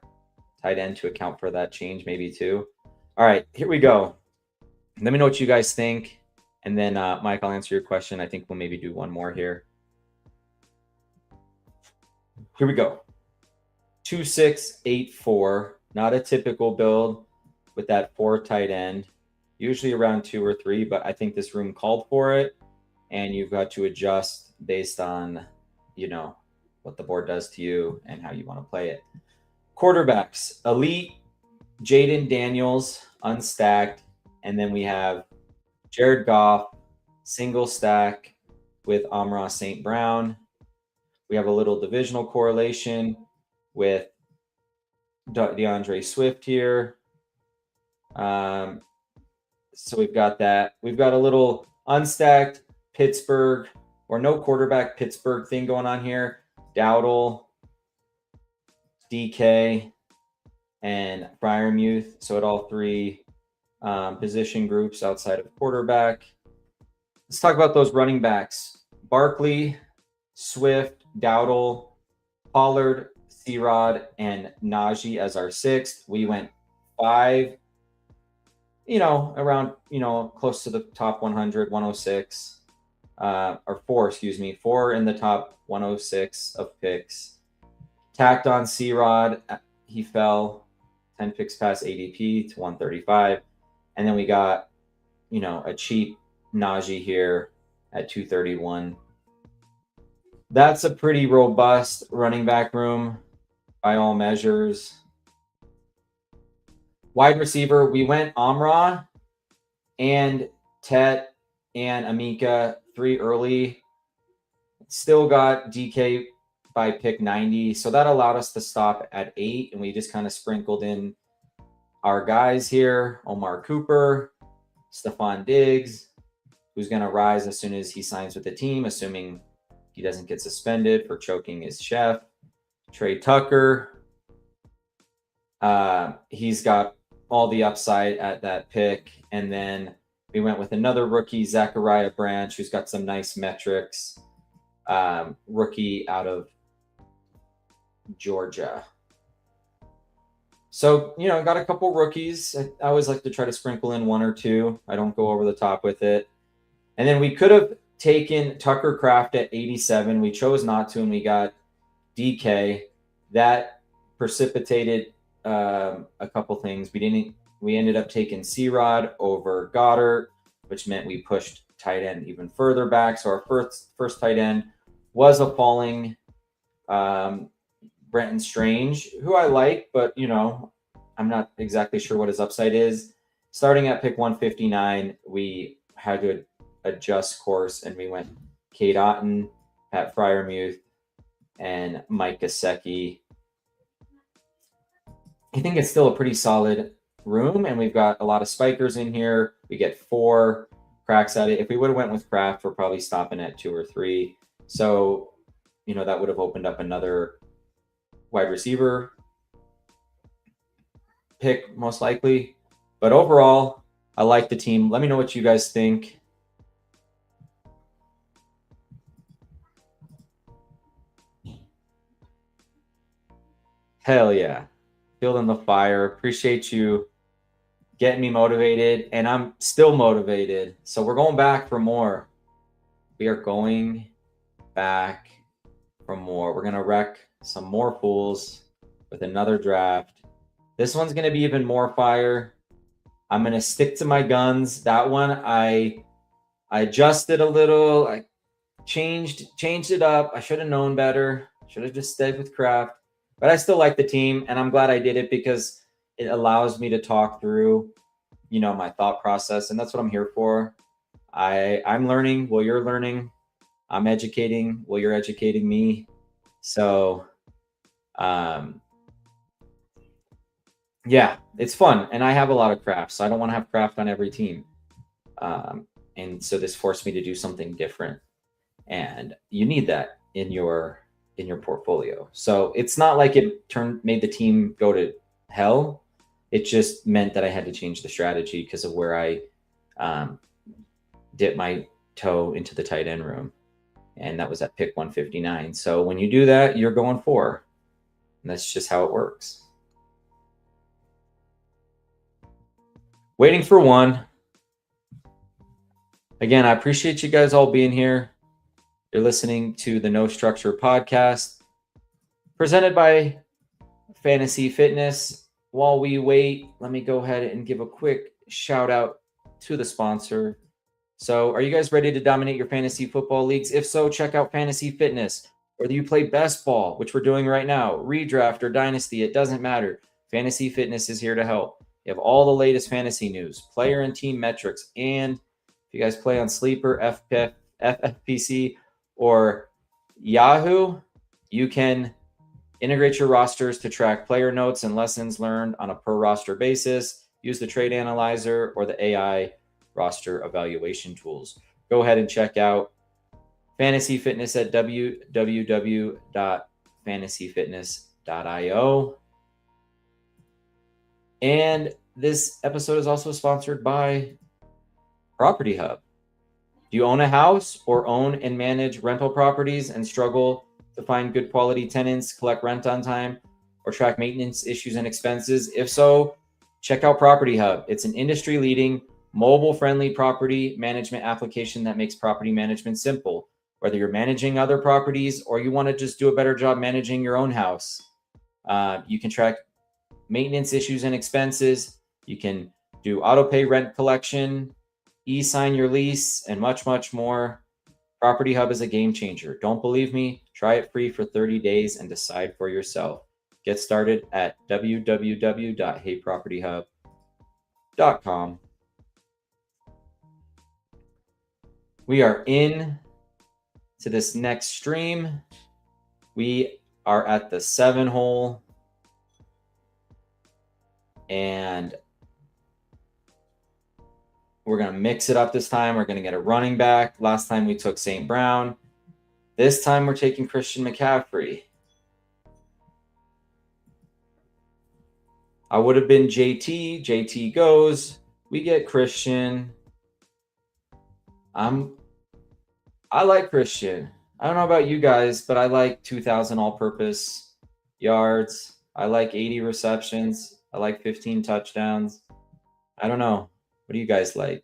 tight end to account for that change, maybe 2. All right, here we go. Let me know what you guys think. And then, Mike, I'll answer your question. I think we'll maybe do one more here. Here we go. 2-6-8-4. Not a typical build with that 4 tight end. Usually around 2 or 3, but I think this room called for it. And you've got to adjust based on, you know, what the board does to you and how you want to play it. Quarterbacks, Elite, Jaden Daniels, unstacked. And then we have Jared Goff, single stack with Amon-Ra St. Brown. We have a little divisional correlation with DeAndre Swift here. So we've got that. We've got a little unstacked Pittsburgh or no quarterback Pittsburgh thing going on here. Dowdle, DK, and Freiermuth. So at all 3 position groups outside of quarterback. Let's talk about those running backs. Barkley, Swift, Dowdle, Pollard, C-Rod, and Najee as our 6th. We went 5, you know, around, you know, close to the top 100, 106. Or 4, excuse me. 4 in the top 106 of picks. Tacked on C-Rod. He fell 10 picks past ADP to 135. And then we got, you know, a cheap Najee here at 231. That's a pretty robust running back room. by all measures. Wide receiver, we went Amra and Tet and Amika 3 early. Still got DK by pick 90. So that allowed us to stop at 8, and we just kind of sprinkled in our guys here. Omar Cooper, Stephon Diggs, who's going to rise as soon as he signs with the team, assuming he doesn't get suspended for choking his chef. Trey Tucker, he's got all the upside at that pick. And then we went with another rookie, Zachariah Branch, who's got some nice metrics. Rookie out of Georgia. So, got a couple rookies. I always like to try to sprinkle in 1 or 2. I don't go over the top with it. And then we could have taken Tucker Kraft at 87. We chose not to, and we got DK. That precipitated a couple things. We ended up taking C-Rod over Goddard, which meant we pushed tight end even further back. So our first tight end was a falling Brenton Strange, who I like, but I'm not exactly sure what his upside is. Starting at pick 159, we had to adjust course, and we went Kate Otten, Pat Fryermuth, and Mike Gesicki. I think it's still a pretty solid room, and we've got a lot of spikers in here. We get 4 cracks at it. If we would have went with Kraft, we're probably stopping at 2 or 3. So, that would have opened up another wide receiver pick, most likely. But overall, I like the team. Let me know what you guys think. Hell yeah. Feeling the fire. Appreciate you getting me motivated, and I'm still motivated. So we're going back for more. We are going back for more. We're going to wreck some more pools with another draft. This one's going to be even more fire. I'm going to stick to my guns. That one, I adjusted a little. I changed it up. I should have known better. Should have just stayed with Kraft. But I still like the team, and I'm glad I did it because it allows me to talk through, my thought process, and that's what I'm here for. I'm learning while you're learning. I'm educating while you're educating me. So, yeah, it's fun, and I have a lot of Kraft, so I don't want to have Kraft on every team. And so this forced me to do something different, and you need that in your portfolio. So it's not like it made the team go to hell. It just meant that I had to change the strategy because of where I dipped my toe into the tight end room. And that was at pick 159. So when you do that, you're going 4. And that's just how it works. Waiting for 1. Again, I appreciate you guys all being here. You're listening to the No Structure podcast, presented by Fantasy Fitness. While we wait, let me go ahead and give a quick shout out to the sponsor. So, are you guys ready to dominate your fantasy football leagues? If so, check out Fantasy Fitness. Whether you play best ball, which we're doing right now, redraft or dynasty, it doesn't matter. Fantasy Fitness is here to help. You have all the latest fantasy news, player and team metrics, and if you guys play on Sleeper, FFPC, or Yahoo, you can integrate your rosters to track player notes and lessons learned on a per roster basis. Use the trade analyzer or the AI roster evaluation tools. Go ahead and check out Fantasy Fitness at www.fantasyfitness.io. And this episode is also sponsored by Property Hub. Do you own a house or own and manage rental properties and struggle to find good quality tenants, collect rent on time, or track maintenance issues and expenses? If so, check out Property Hub. It's an industry-leading, mobile-friendly property management application that makes property management simple. Whether you're managing other properties or you want to just do a better job managing your own house, you can track maintenance issues and expenses. You can do auto-pay rent collection, e-sign your lease, and much, much more. Property Hub is a game changer. Don't believe me? Try it free for 30 days and decide for yourself. Get started at www.heypropertyhub.com. We are in to this next stream. We are at the 7 hole. And we're going to mix it up this time. We're going to get a running back. Last time we took St. Brown. This time we're taking Christian McCaffrey. I would have been JT. JT goes. We get Christian. I like Christian. I don't know about you guys, but I like 2,000 all-purpose yards. I like 80 receptions. I like 15 touchdowns. I don't know. What do you guys like?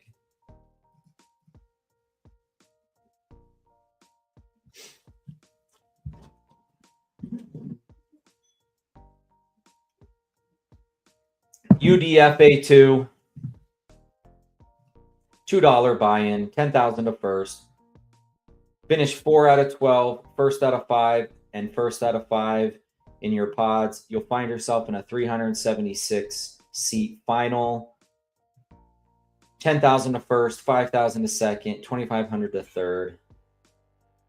UDFA 2. $2 buy-in, 10,000 to first. Finish 4 out of 12, first out of 5, and first out of 5 in your pods. You'll find yourself in a 376 seat final. 10,000 to first, 5,000 to second, 2,500 to third,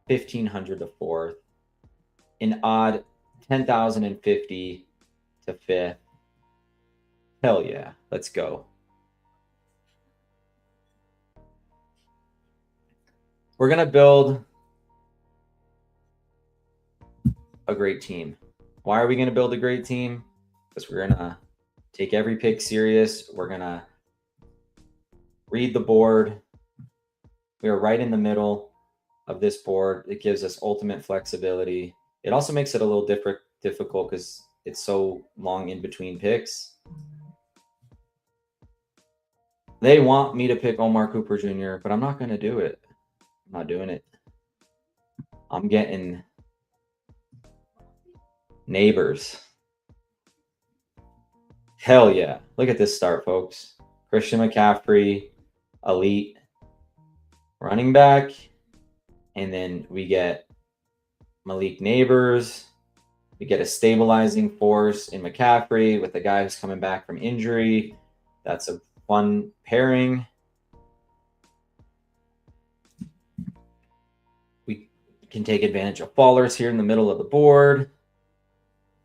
1,500 to fourth. An odd 10,050 to fifth. Hell yeah, let's go. We're going to build a great team. Why are we going to build a great team? Because we're going to take every pick serious. We're going to read the board. We are right in the middle of this board. It gives us ultimate flexibility. It also makes it a little difficult because it's so long in between picks. They want me to pick Omar Cooper Jr., but I'm not going to do it. I'm not doing it. I'm getting Neighbors. Hell yeah. Look at this start, folks. Christian McCaffrey, elite running back. And then we get Malik Neighbors. We get a stabilizing force in McCaffrey with the guy who's coming back from injury. That's a fun pairing. We can take advantage of fallers here in the middle of the board.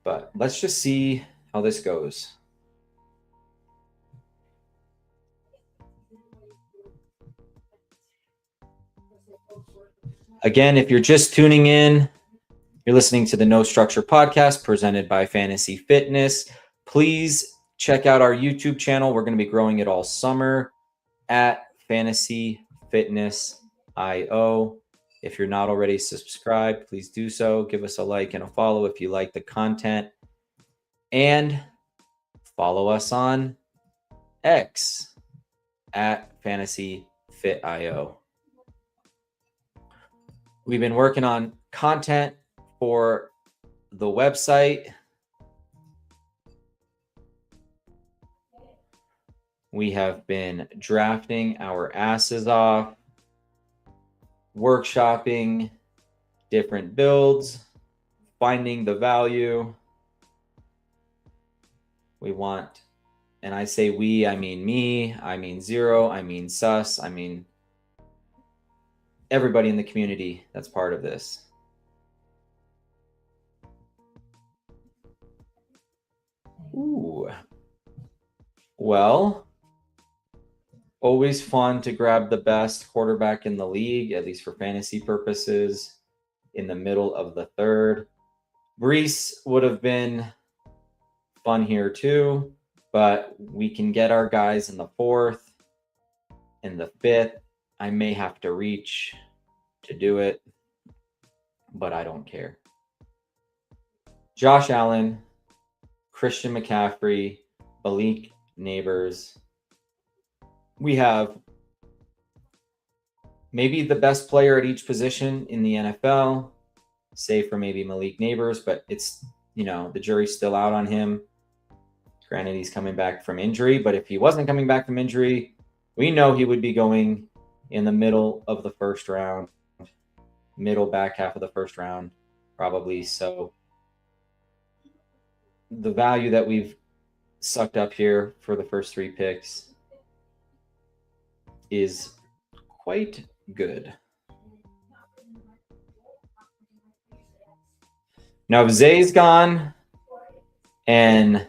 But let's just see how this goes. Again, if you're just tuning in, you're listening to the No Structure podcast presented by Fantasy Fitness. Please check out our YouTube channel. We're going to be growing it all summer at Fantasy Fitness IO. If you're not already subscribed, please do so. Give us a like and a follow if you like the content. And follow us on X at Fantasy Fit IO. We've been working on content for the website. We have been drafting our asses off, workshopping different builds, finding the value. We want, and I say we, I mean me, I mean Zero, I mean Sus, I mean everybody in the community that's part of this. Ooh. Well, always fun to grab the best quarterback in the league, at least for fantasy purposes, in the middle of the third. Brees would have been fun here too, but we can get our guys in the fourth, in the fifth. I may have to reach to do it, but I don't care. Josh Allen, Christian McCaffrey, Malik Neighbors. We have maybe the best player at each position in the NFL, save for maybe Malik Neighbors, but it's, the jury's still out on him. Granted, he's coming back from injury, but if he wasn't coming back from injury, we know he would be going in the middle of the first round, middle back half of the first round, probably. So the value that we've sucked up here for the first 3 picks is quite good. Now, if Zay's gone and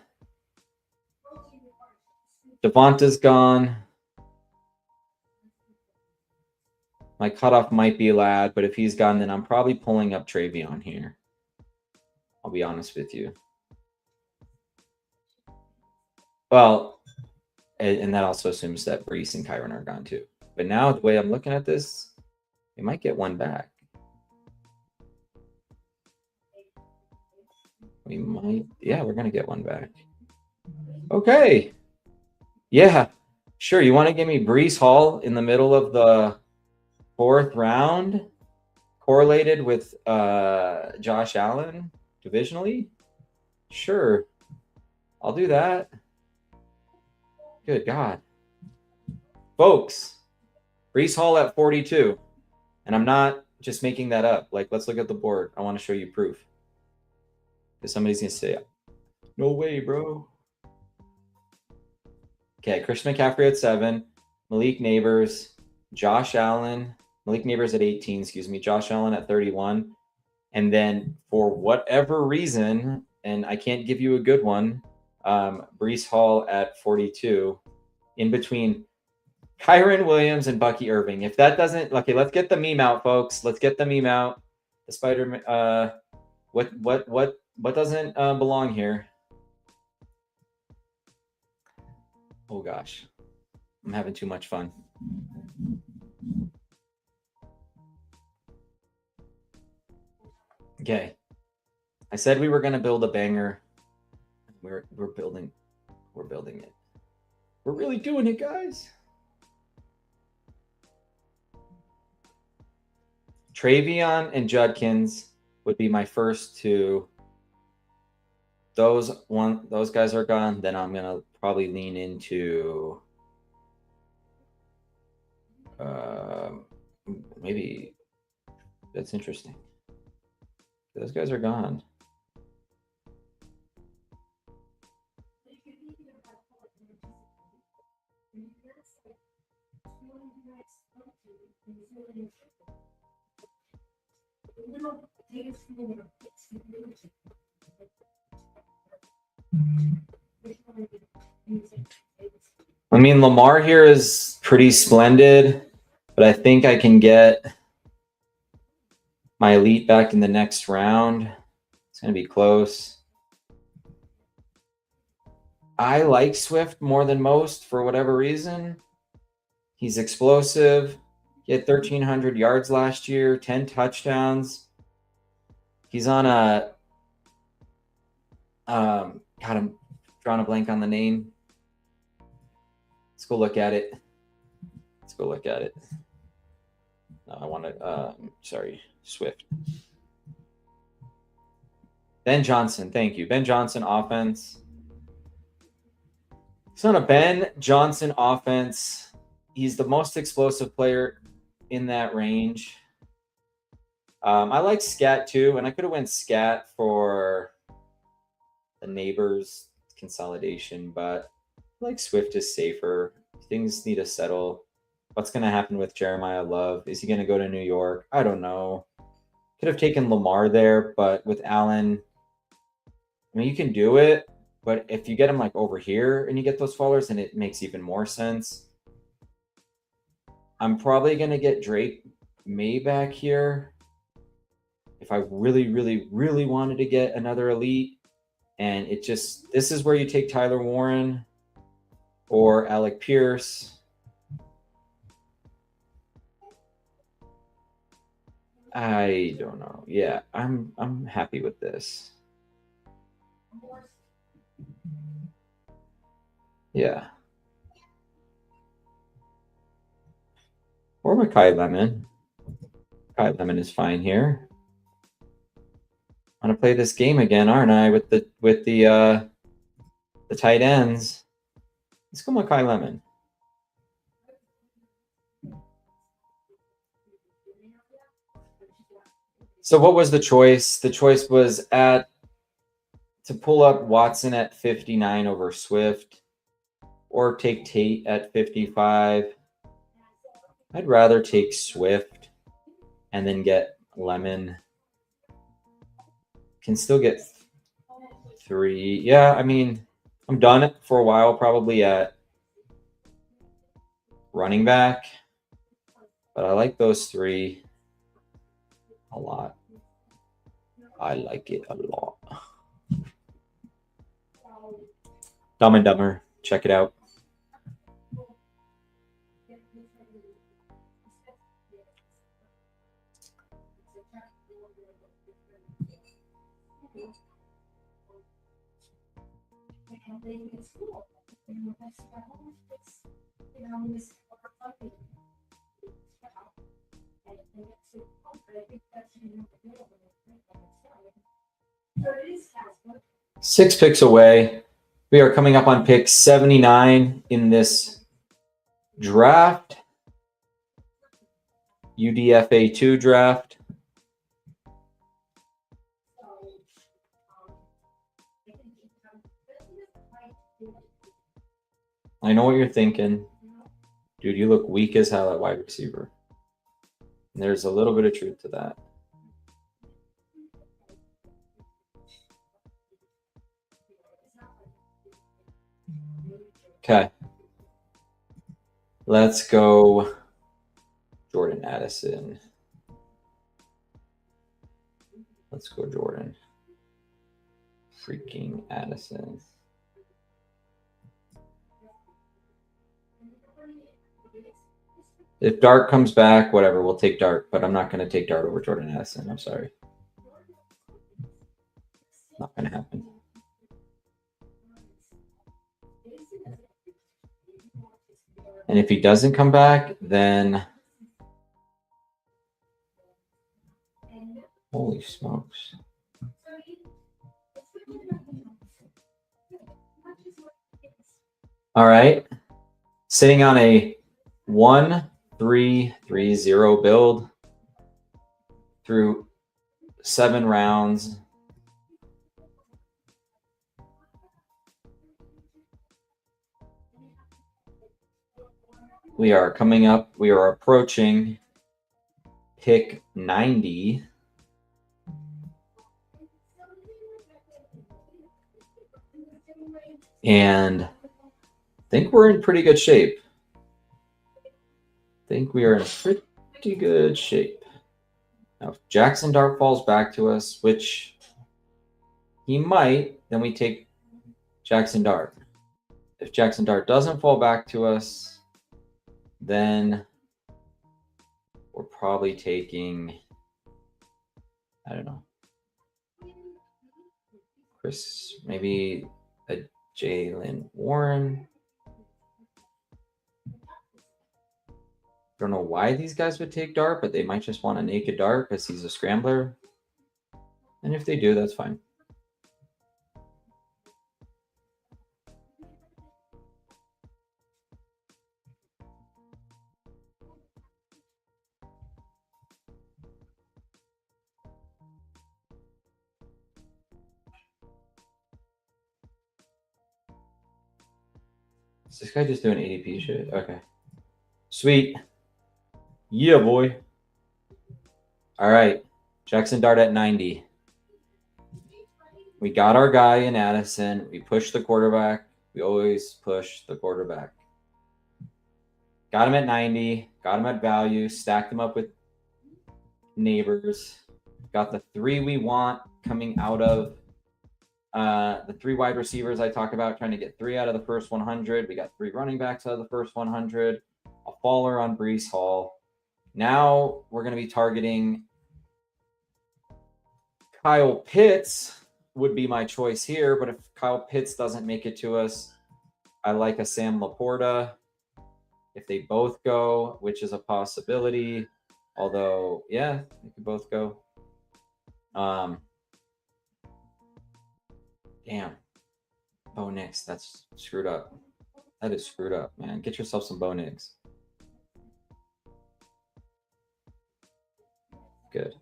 Devonta's gone, my cutoff might be Lad, but if he's gone, then I'm probably pulling up Travion here. I'll be honest with you. Well, and that also assumes that Brees and Kyron are gone too. But now the way I'm looking at this, we might get one back. We might, yeah, we're going to get one back. Okay. Yeah, sure. You want to give me Brees Hall in the middle of the 4th round, correlated with Josh Allen divisionally? Sure. I'll do that. Good God. Folks, Brees Hall at 42. And I'm not just making that up. Like, let's look at the board. I want to show you proof. Because somebody's going to say, no way, bro. Okay, Christian McCaffrey at 7. Malik Neighbors. Josh Allen. Malik Neighbors at 18, excuse me. Josh Allen at 31. And then for whatever reason, and I can't give you a good one, Brees Hall at 42. In between Kyron Williams and Bucky Irving. If that doesn't, okay, let's get the meme out, folks. Let's get the meme out. The Spider-Man, what doesn't belong here? Oh gosh, I'm having too much fun. Okay, I said we were gonna build a banger. We're building it. We're really doing it, guys. Travion and Judkins would be my first 2. Those guys are gone. Then I'm gonna probably lean into maybe that's interesting. Those guys are gone. I mean, Lamar here is pretty splendid, but I think I can get my elite back in the next round. It's going to be close. I like Swift more than most for whatever reason. He's explosive. He had 1,300 yards last year, 10 touchdowns. He's on a God, I'm drawing a blank on the name. Let's go look at it. No, I want to, sorry, Swift. Ben Johnson, thank you. Ben Johnson offense. He's on a Ben Johnson offense. He's the most explosive player in that range. I like Scat too, and I could have went Scat for the Neighbors consolidation, but I like Swift is safer. Things need to settle. What's going to happen with Jeremiah Love? Is he going to go to New York? I don't know. Could have taken Lamar there, but with Allen, I mean, you can do it, but if you get him like over here and you get those followers, then it makes even more sense. I'm probably going to get Drake May back here if I really, really, really wanted to get another elite. And it just, this is where you take Tyler Warren or Alec Pierce. I don't know. Yeah, I'm happy with this. Yeah. Or Makai Lemon. Makai Lemon is fine here. I'm gonna play this game again, aren't I? With the tight ends. Let's go Makai Lemon. So what was the choice? The choice was at to pull up Watson at 59 over Swift or take Tate at 55. I'd rather take Swift and then get Lemon. Can still get 3. Yeah, I mean, I'm done for a while probably at running back, but I like those 3 a lot. I like it a lot. Dumb and Dumber. Check it out. Six picks away. We are coming up on pick 79 in this draft. UDFA 2 draft. I know what you're thinking. Dude, you look weak as hell at wide receiver. And there's a little bit of truth to that. Okay. Let's go Jordan Addison. Let's go Jordan. Freaking Addison. If Dart comes back, whatever, we'll take Dart. But I'm not going to take Dart over Jordan Addison. I'm sorry. Not going to happen. And if he doesn't come back, then holy smokes. All right. Sitting on a 1-3-3-0 build through 7 rounds. We are coming up. We are approaching pick 90. And I think we're in pretty good shape. I think we are in pretty good shape. Now, if Jackson Dart falls back to us, which he might, then we take Jackson Dart. If Jackson Dart doesn't fall back to us, then we're probably taking, I don't know, Chris, maybe a Jalen Warren. Don't know why these guys would take Dart, but they might just want a naked Dart because he's a scrambler. And if they do, that's fine. Is this guy just doing ADP shit? Okay. Sweet. Yeah, boy. All right. Jackson Dart at 90. We got our guy in Addison. We pushed the quarterback. We always push the quarterback. Got him at 90. Got him at value. Stacked him up with neighbors. Got the 3 we want coming out of the 3 wide receivers I talked about, trying to get 3 out of the first 100. We got 3 running backs out of the first 100. A faller on Breece Hall. Now we're going to be targeting Kyle Pitts would be my choice here, but if Kyle Pitts doesn't make it to us, I like a Sam Laporta. If they both go, which is a possibility, although, yeah, they could both go. Damn. Bo Nix, that's screwed up. That is screwed up, man. Get yourself some Bo Nix. Good.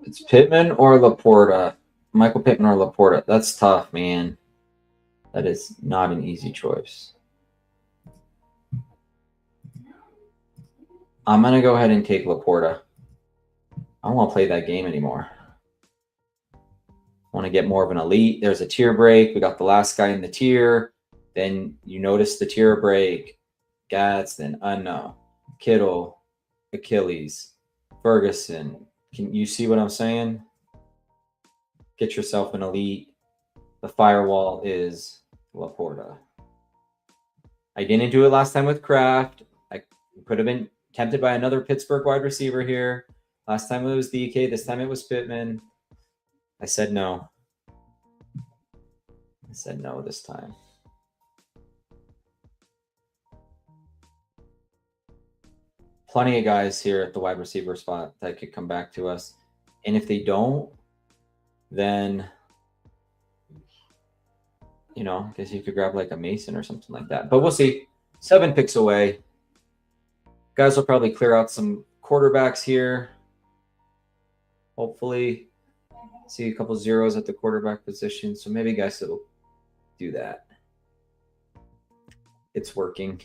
It's Pittman or Laporta. Michael Pittman or Laporta. That's tough, man. That is not an easy choice. I'm going to go ahead and take Laporta. I don't want to play that game anymore. I want to get more of an elite. There's a tier break. We got the last guy in the tier. Then you notice the tier break. Gadsden, Unknown, Kittle, Achilles, Ferguson. Can you see what I'm saying? Get yourself an elite. The firewall is Laporta. I didn't do it last time with Kraft. I could have been tempted by another Pittsburgh wide receiver here. Last time it was DK. This time it was Pittman. I said no. I said no this time. Plenty of guys here at the wide receiver spot that could come back to us. And if they don't, then, you know, I guess you could grab like a Mason or something like that. But we'll see. 7 picks away. Guys will probably clear out some quarterbacks here. Hopefully. See a couple zeros at the quarterback position. So maybe guys will do that. It's working.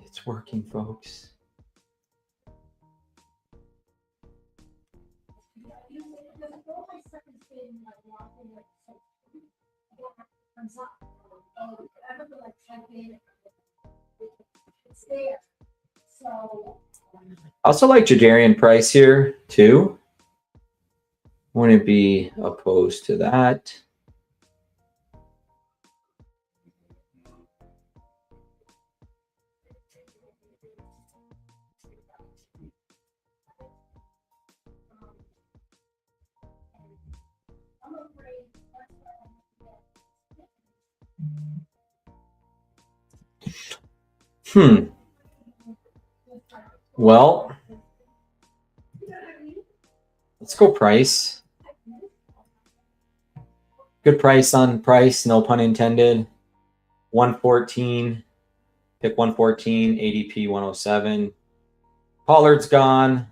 It's working, folks. I also like Jadarian Price here, too. Wouldn't be opposed to that. Well, let's go Price. Good price on Price, no pun intended. 114, pick 114, ADP 107. Pollard's gone.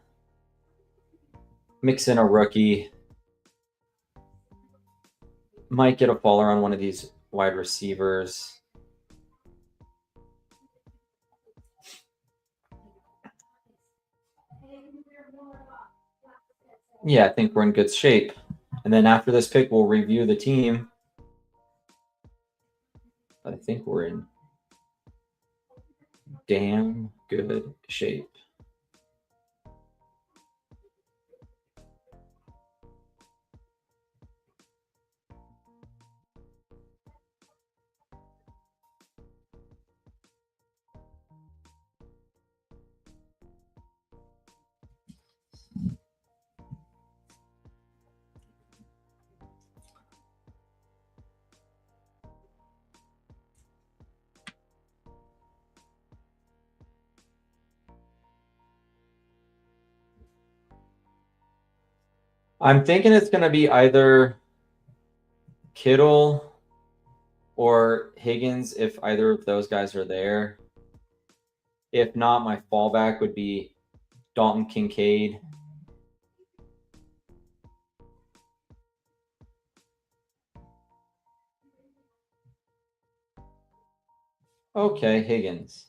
Mix in a rookie. Might get a faller on one of these wide receivers. Yeah, I think we're in good shape. And then after this pick, we'll review the team. I think we're in damn good shape. I'm thinking it's going to be either Kittle or Higgins if either of those guys are there. If not, my fallback would be Dalton Kincaid. Okay, Higgins.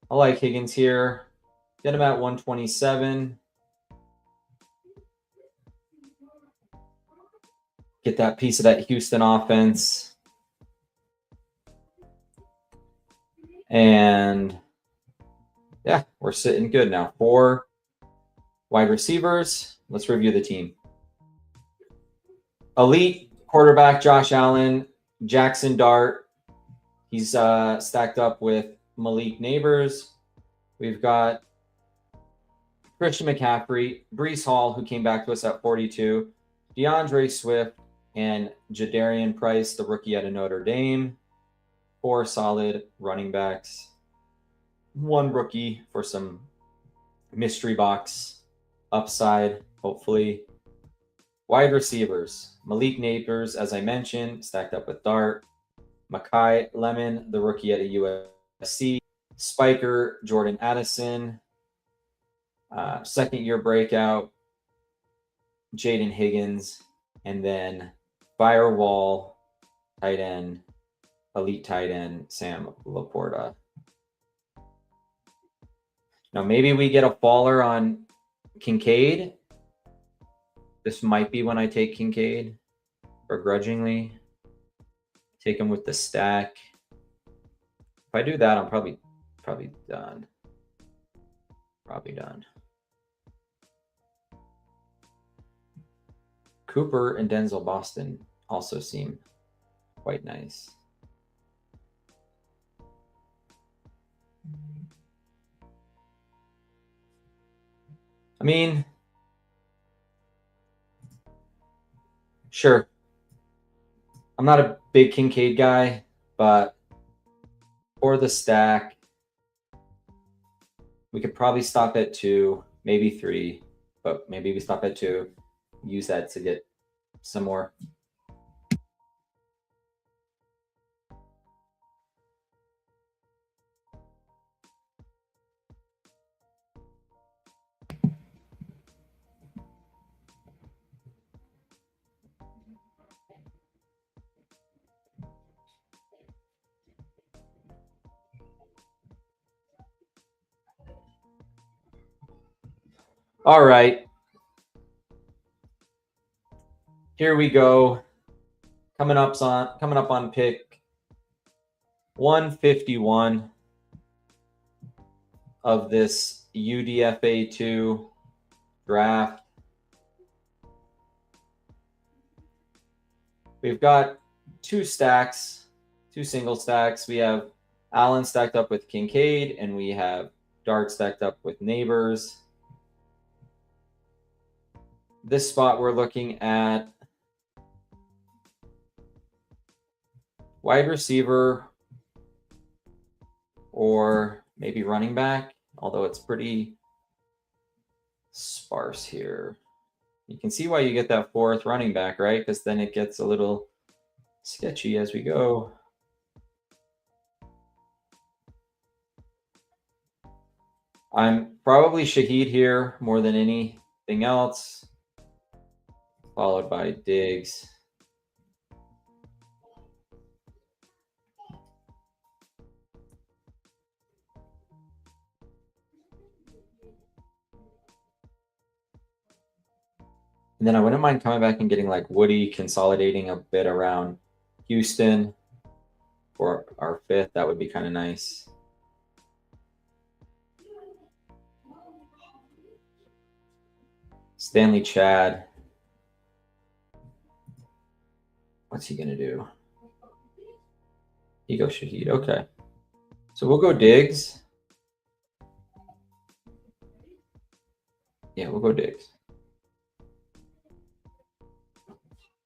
I like Higgins here. Get him at 127. Get that piece of that Houston offense. And yeah, we're sitting good now. 4 wide receivers. Let's review the team. Elite quarterback Josh Allen, Jackson Dart. He's stacked up with Malik Neighbors. We've got Christian McCaffrey, Breece Hall, who came back to us at 42, DeAndre Swift, and Jadarian Price, the rookie out of Notre Dame. 4 solid running backs. 1 rookie for some mystery box upside, hopefully. Wide receivers. Malik Neighbors, as I mentioned, stacked up with Dart. Makai Lemon, the rookie at a USC. Spiker, Jordan Addison. second year breakout, Jaden Higgins, and then firewall tight end, elite tight end, Sam Laporta. Now, maybe we get a faller on Kincaid. This might be when I take Kincaid, begrudgingly. Take him with the stack. If I do that, I'm probably done. Probably done. Cooper and Denzel Boston also seem quite nice. I mean, sure. I'm not a big Kincaid guy, but for the stack, we could probably stop at 2, maybe 3, but maybe we stop at 2, use that to get some more. All right. Here we go. Coming up on pick 151 of this UDFA 2 draft. We've got 2 stacks, 2 single stacks. We have Allen stacked up with Kincaid, and we have Dart stacked up with Neighbors. This spot we're looking at wide receiver or maybe running back, although it's pretty sparse here. You can see why you get that 4th running back, right? Because then it gets a little sketchy as we go. I'm probably Shaheed here more than anything else, followed by Diggs. And then I wouldn't mind coming back and getting like Woody, consolidating a bit around Houston for our 5th. That would be kind of nice. Stanley Chad. What's he going to do? He goes Shaheed. Okay. So we'll go Diggs. Yeah, we'll go Diggs.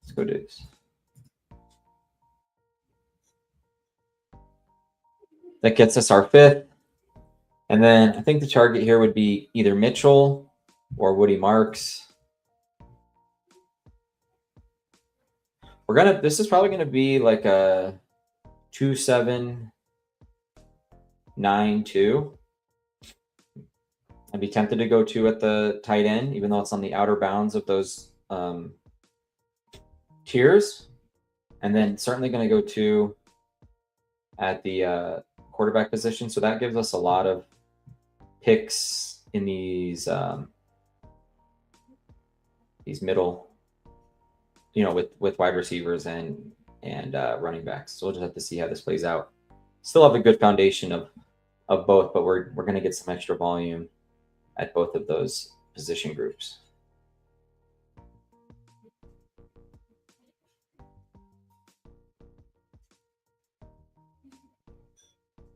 Let's go Diggs. That gets us our 5th. And then I think the target here would be either Mitchell or Woody Marks. This is probably gonna be like a 2-7-9-2. I'd be tempted to go 2 at the tight end, even though it's on the outer bounds of those tiers. And then certainly gonna go 2 at the quarterback position. So that gives us a lot of picks in these middle, with wide receivers and running backs. So we'll just have to see how this plays out. Still have a good foundation of both, but we're going to get some extra volume at both of those position groups.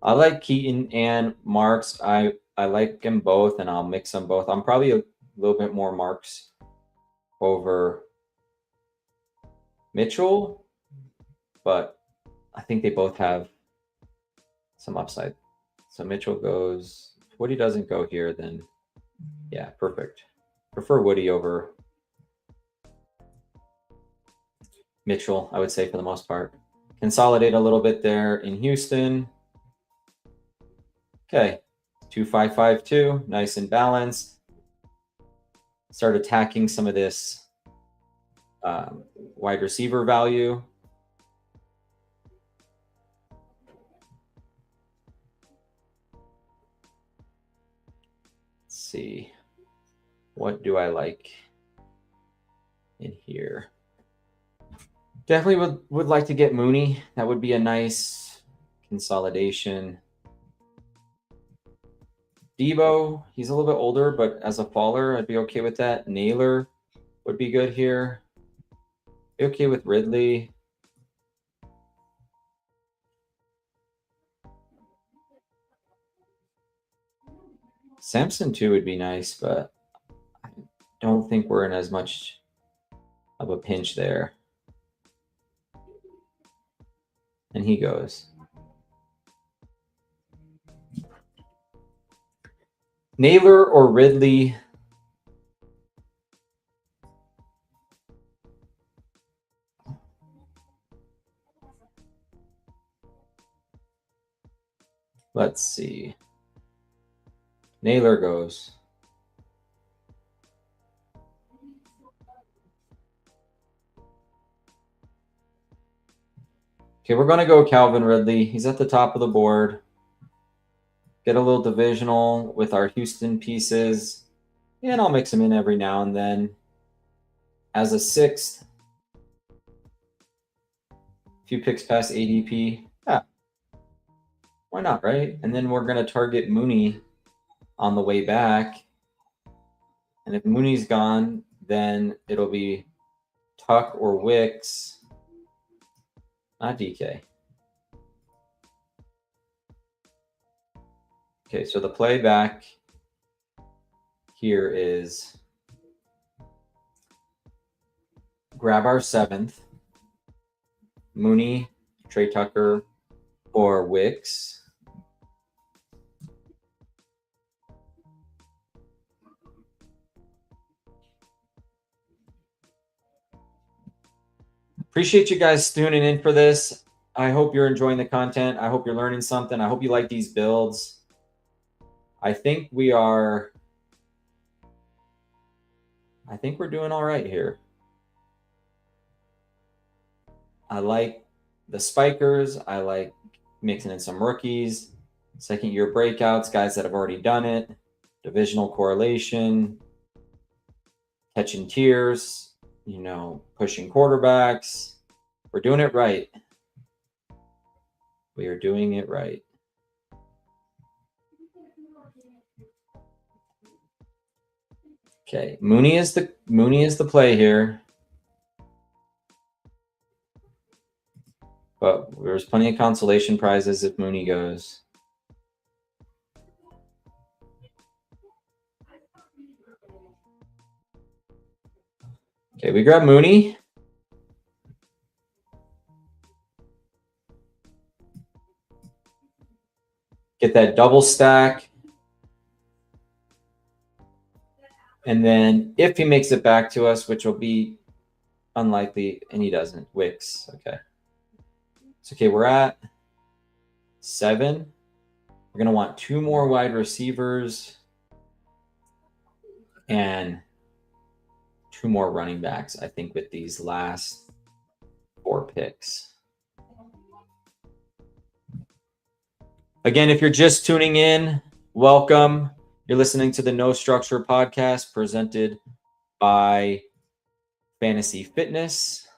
I like Keaton and Marks. I like them both, and I'll mix them both. I'm probably a little bit more Marks over Mitchell, but I think they both have some upside. So Mitchell goes. If Woody doesn't go here, then yeah, perfect. Prefer Woody over Mitchell, I would say, for the most part. Consolidate a little bit there in Houston. Okay, 2-5-5-2, nice and balanced. start attacking some of this wide receiver value. Let's see. What do I like in here? Definitely would like to get Mooney. That would be a nice consolidation. Debo, he's a little bit older, but as a faller, I'd be okay with that. Naylor would be good here. Be okay with Ridley. Sampson too would be nice, but I don't think we're in as much of a pinch there. And he goes. Naylor or Ridley? Let's see. Naylor goes. Okay, we're going to go Calvin Ridley. He's at the top of the board. Get a little divisional with our Houston pieces. And I'll mix them in every now and then. As a sixth, a few picks past ADP. Yeah. Why not, right? And then we're going to target Mooney on the way back. And if Mooney's gone, then it'll be Tuck or Wicks. Not DK. Okay, so the play back here is grab our seventh, Mooney, Trey Tucker, or Wicks. Appreciate you guys tuning in for this. I hope you're enjoying the content. I hope you're learning something. I hope you like these builds. I think we're doing all right here. I like the spikers. I like mixing in some rookies, second-year breakouts, guys that have already done it, divisional correlation, catching tiers, pushing quarterbacks. We're doing it right. We are doing it right. Okay, Mooney is the play here. But there's plenty of consolation prizes if Mooney goes. Okay, we grab Mooney. Get that double stack. And then if he makes it back to us, which will be unlikely, and he doesn't, Wicks. Okay. So, okay, we're at 7. We're going to want 2 more wide receivers and 2 more running backs, I think, with these last 4 picks. Again, if you're just tuning in, welcome. You're listening to the No Structure podcast presented by Fantasy Fitness.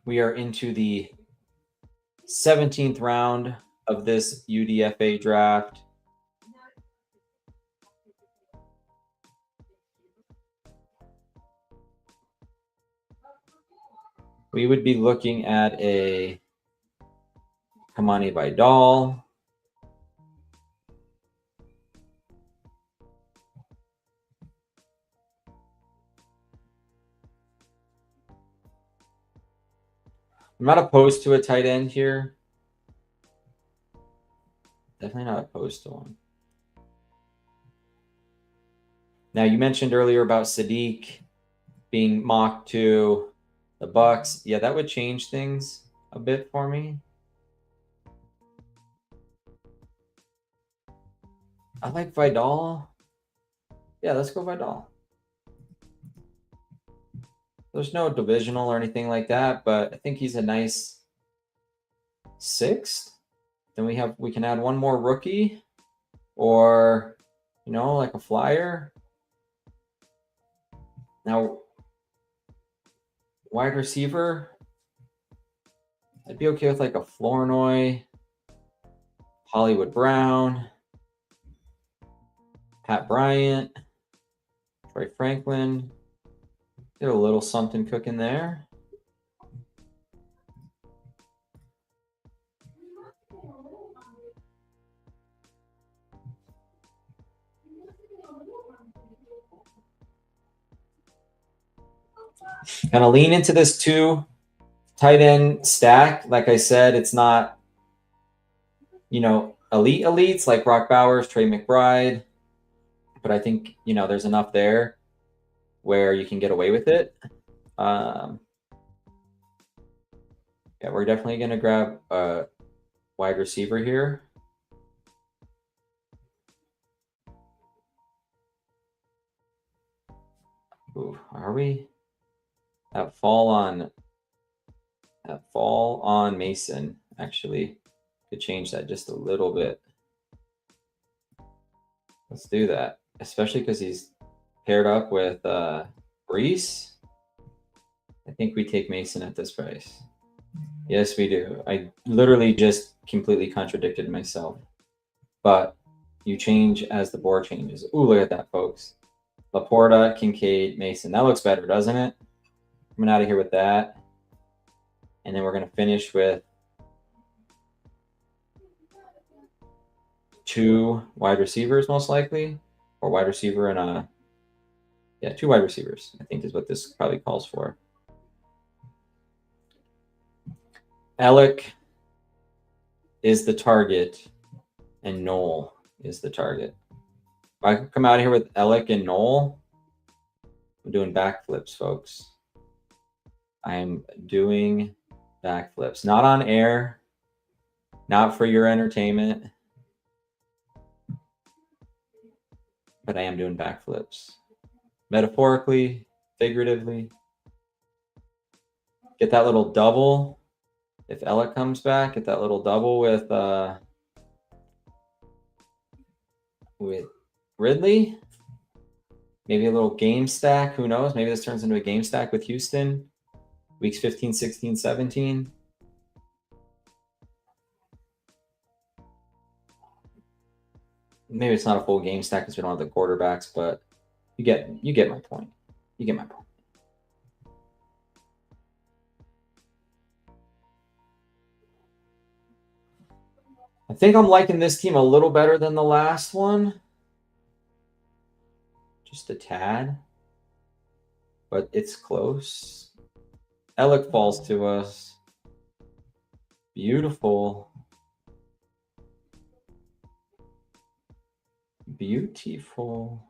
We are into the 17th round of this UDFA draft. We would be looking at a Kamani Vidal. I'm not opposed to a tight end here. Definitely not opposed to one. Now, you mentioned earlier about Sadiq being mocked to the Bucks. Yeah, that would change things a bit for me. I like Vidal. Yeah, let's go Vidal. There's no divisional or anything like that, but I think he's a nice 6th. Then we can add one more rookie, or like a flyer. Now, wide receiver, I'd be okay with like a Flournoy, Hollywood Brown, Pat Bryant, Troy Franklin. Get a little something cooking there. Kind of lean into this 2 tight end stack. Like I said, it's not, elite elites like Brock Bowers, Trey McBride, but I think, there's enough there where you can get away with it. Yeah, we're definitely going to grab a wide receiver here. Ooh, are we? That fall on Mason actually could change that just a little bit. Let's do that, especially because he's paired up with Brees. I think we take Mason at this price. Yes, we do. I literally just completely contradicted myself. But you change as the board changes. Ooh, look at that, folks. Laporta, Kincaid, Mason. That looks better, doesn't it? Coming out of here with that. And then we're going to finish with 2 wide receivers, most likely. Or wide receiver and 2 wide receivers, I think is what this probably calls for. Alec is the target, and Noel is the target. If I come out here with Alec and Noel, I'm doing backflips, folks. I'm doing backflips. Not on air, not for your entertainment, but I am doing backflips. Metaphorically, figuratively. Get that little double. If Alec comes back, get that little double with Ridley. Maybe a little game stack. Who knows? Maybe this turns into a game stack with Houston. Weeks 15, 16, 17. Maybe it's not a full game stack because we don't have the quarterbacks, but you get my point. You get my point. I think I'm liking this team a little better than the last one. Just a tad. But it's close. Alec falls to us. Beautiful. Beautiful.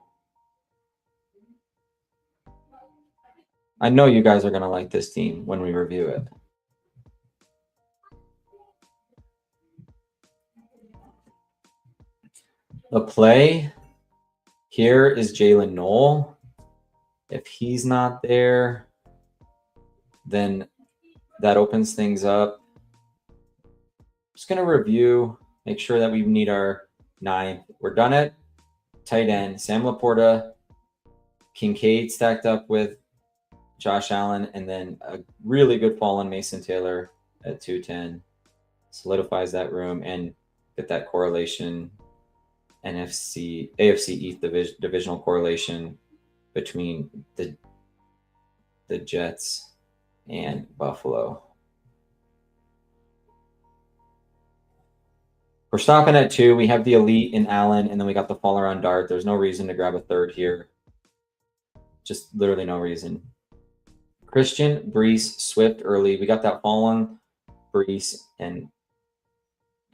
I know you guys are going to like this team when we review it. The play here is Jalen Noel. If he's not there, then that opens things up. Just going to review, make sure that we need our 9th. We're done at tight end. Sam Laporta, Kincaid stacked up with Josh Allen, and then a really good fall on Mason Taylor at 210. Solidifies that room and get that correlation, AFC East divisional correlation between the Jets and Buffalo. We're stopping at 2. We have the elite in Allen, and then we got the fall around Dart. There's no reason to grab a 3rd here. Just literally no reason. Christian, Brees, Swift early. We got that fall on Brees and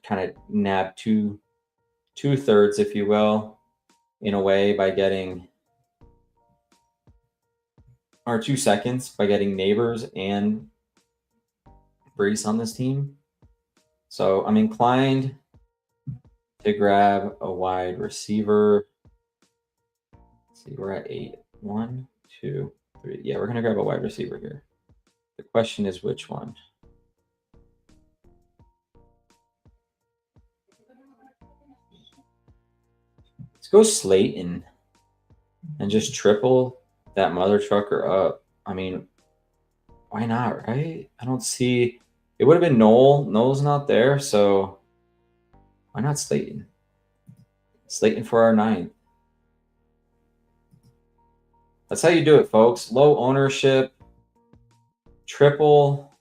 kind of nabbed 2/3, if you will, in a way by getting, or 2 seconds by getting Neighbors and Brees on this team. So I'm inclined to grab a wide receiver. Let's see, we're at 8. 1, 2, 3. Yeah, we're going to grab a wide receiver here. The question is which one? Let's go Slayton and just triple that mother trucker up. I mean, why not, right? I don't see... It would have been Noel. Noel's not there, so why not Slayton? Slayton for our 9th. That's how you do it, folks. Low ownership, triple.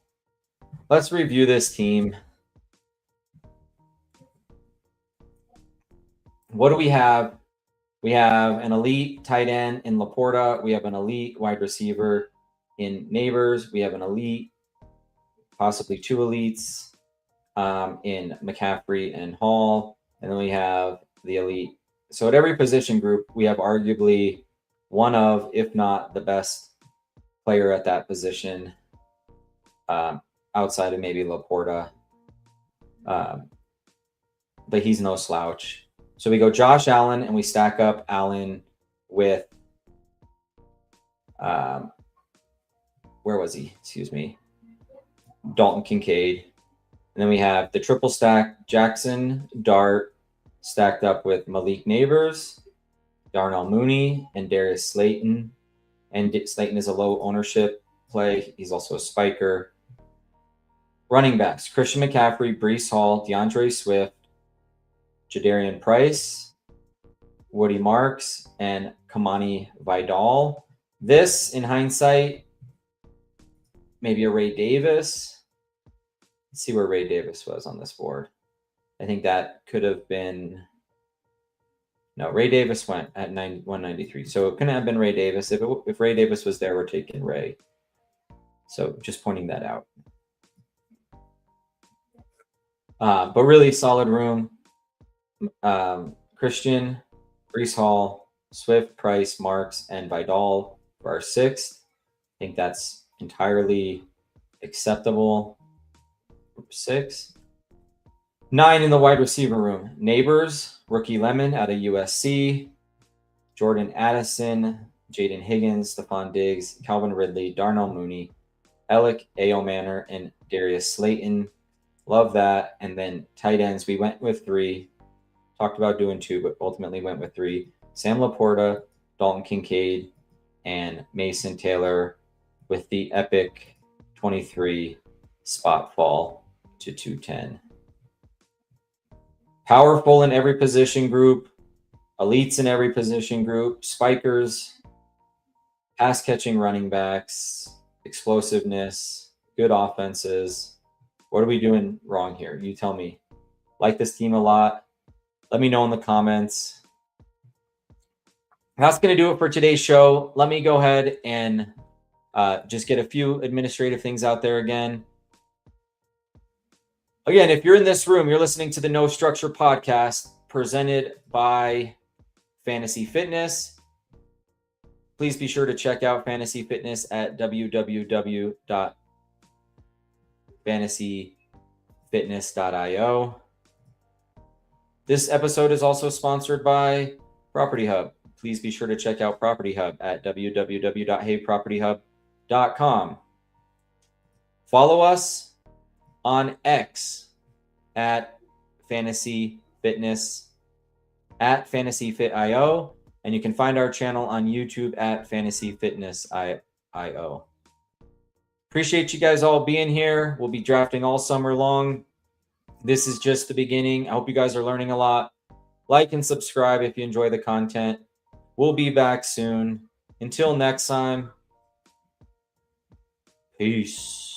Let's review this team. What do we have? We have an elite tight end in Laporta. We have an elite wide receiver in Neighbors. We have an elite, possibly 2 elites in McCaffrey and Hall. And then we have the elite. So at every position group, we have arguably one of, if not the best player at that position, outside of maybe Laporta. But he's no slouch. So we go Josh Allen, and we stack up Allen with, where was he? Excuse me. Dalton Kincaid. And then we have the triple stack, Jackson Dart, stacked up with Malik Neighbors, Darnell Mooney, and Darius Slayton. And Slayton is a low ownership play. He's also a spiker. Running backs, Christian McCaffrey, Breece Hall, DeAndre Swift, Jadarian Price, Woody Marks, and Kamani Vidal. This, in hindsight, maybe a Ray Davis. Let's see where Ray Davis was on this board. I think that could have been... No, Ray Davis went at 193. So it couldn't have been Ray Davis. If Ray Davis was there, we're taking Ray. So just pointing that out. But really solid room. Christian, Breece Hall, Swift, Price, Marks, and Vidal for our 6th. I think that's entirely acceptable. 6. 9 in the wide receiver room. Neighbors, Rookie Lemon out of USC, Jordan Addison, Jaden Higgins, Stephon Diggs, Calvin Ridley, Darnell Mooney, Alec Manor, and Darius Slayton. Love that. And then tight ends, we went with 3. Talked about doing 2, but ultimately went with 3. Sam Laporta, Dalton Kincaid, and Mason Taylor with the epic 23 spot fall to 210. Powerful in every position group, elites in every position group, spikers, pass-catching running backs, explosiveness, good offenses. What are we doing wrong here? You tell me. Like this team a lot. Let me know in the comments. That's going to do it for today's show. Let me go ahead and just get a few administrative things out there again. Again, if you're in this room, you're listening to the No Structure podcast presented by Fantasy Fitness. Please be sure to check out Fantasy Fitness at www.fantasyfitness.io. This episode is also sponsored by Property Hub. Please be sure to check out Property Hub at www.heypropertyhub.com. Follow us on X at Fantasy Fitness at FantasyFitIO, and you can find our channel on YouTube at Fantasy Fitness IO. Appreciate you guys all being here. We'll be drafting all summer long. This is just the beginning. I hope you guys are learning a lot. Like and subscribe if you enjoy the content. We'll be back soon. Until next time, peace.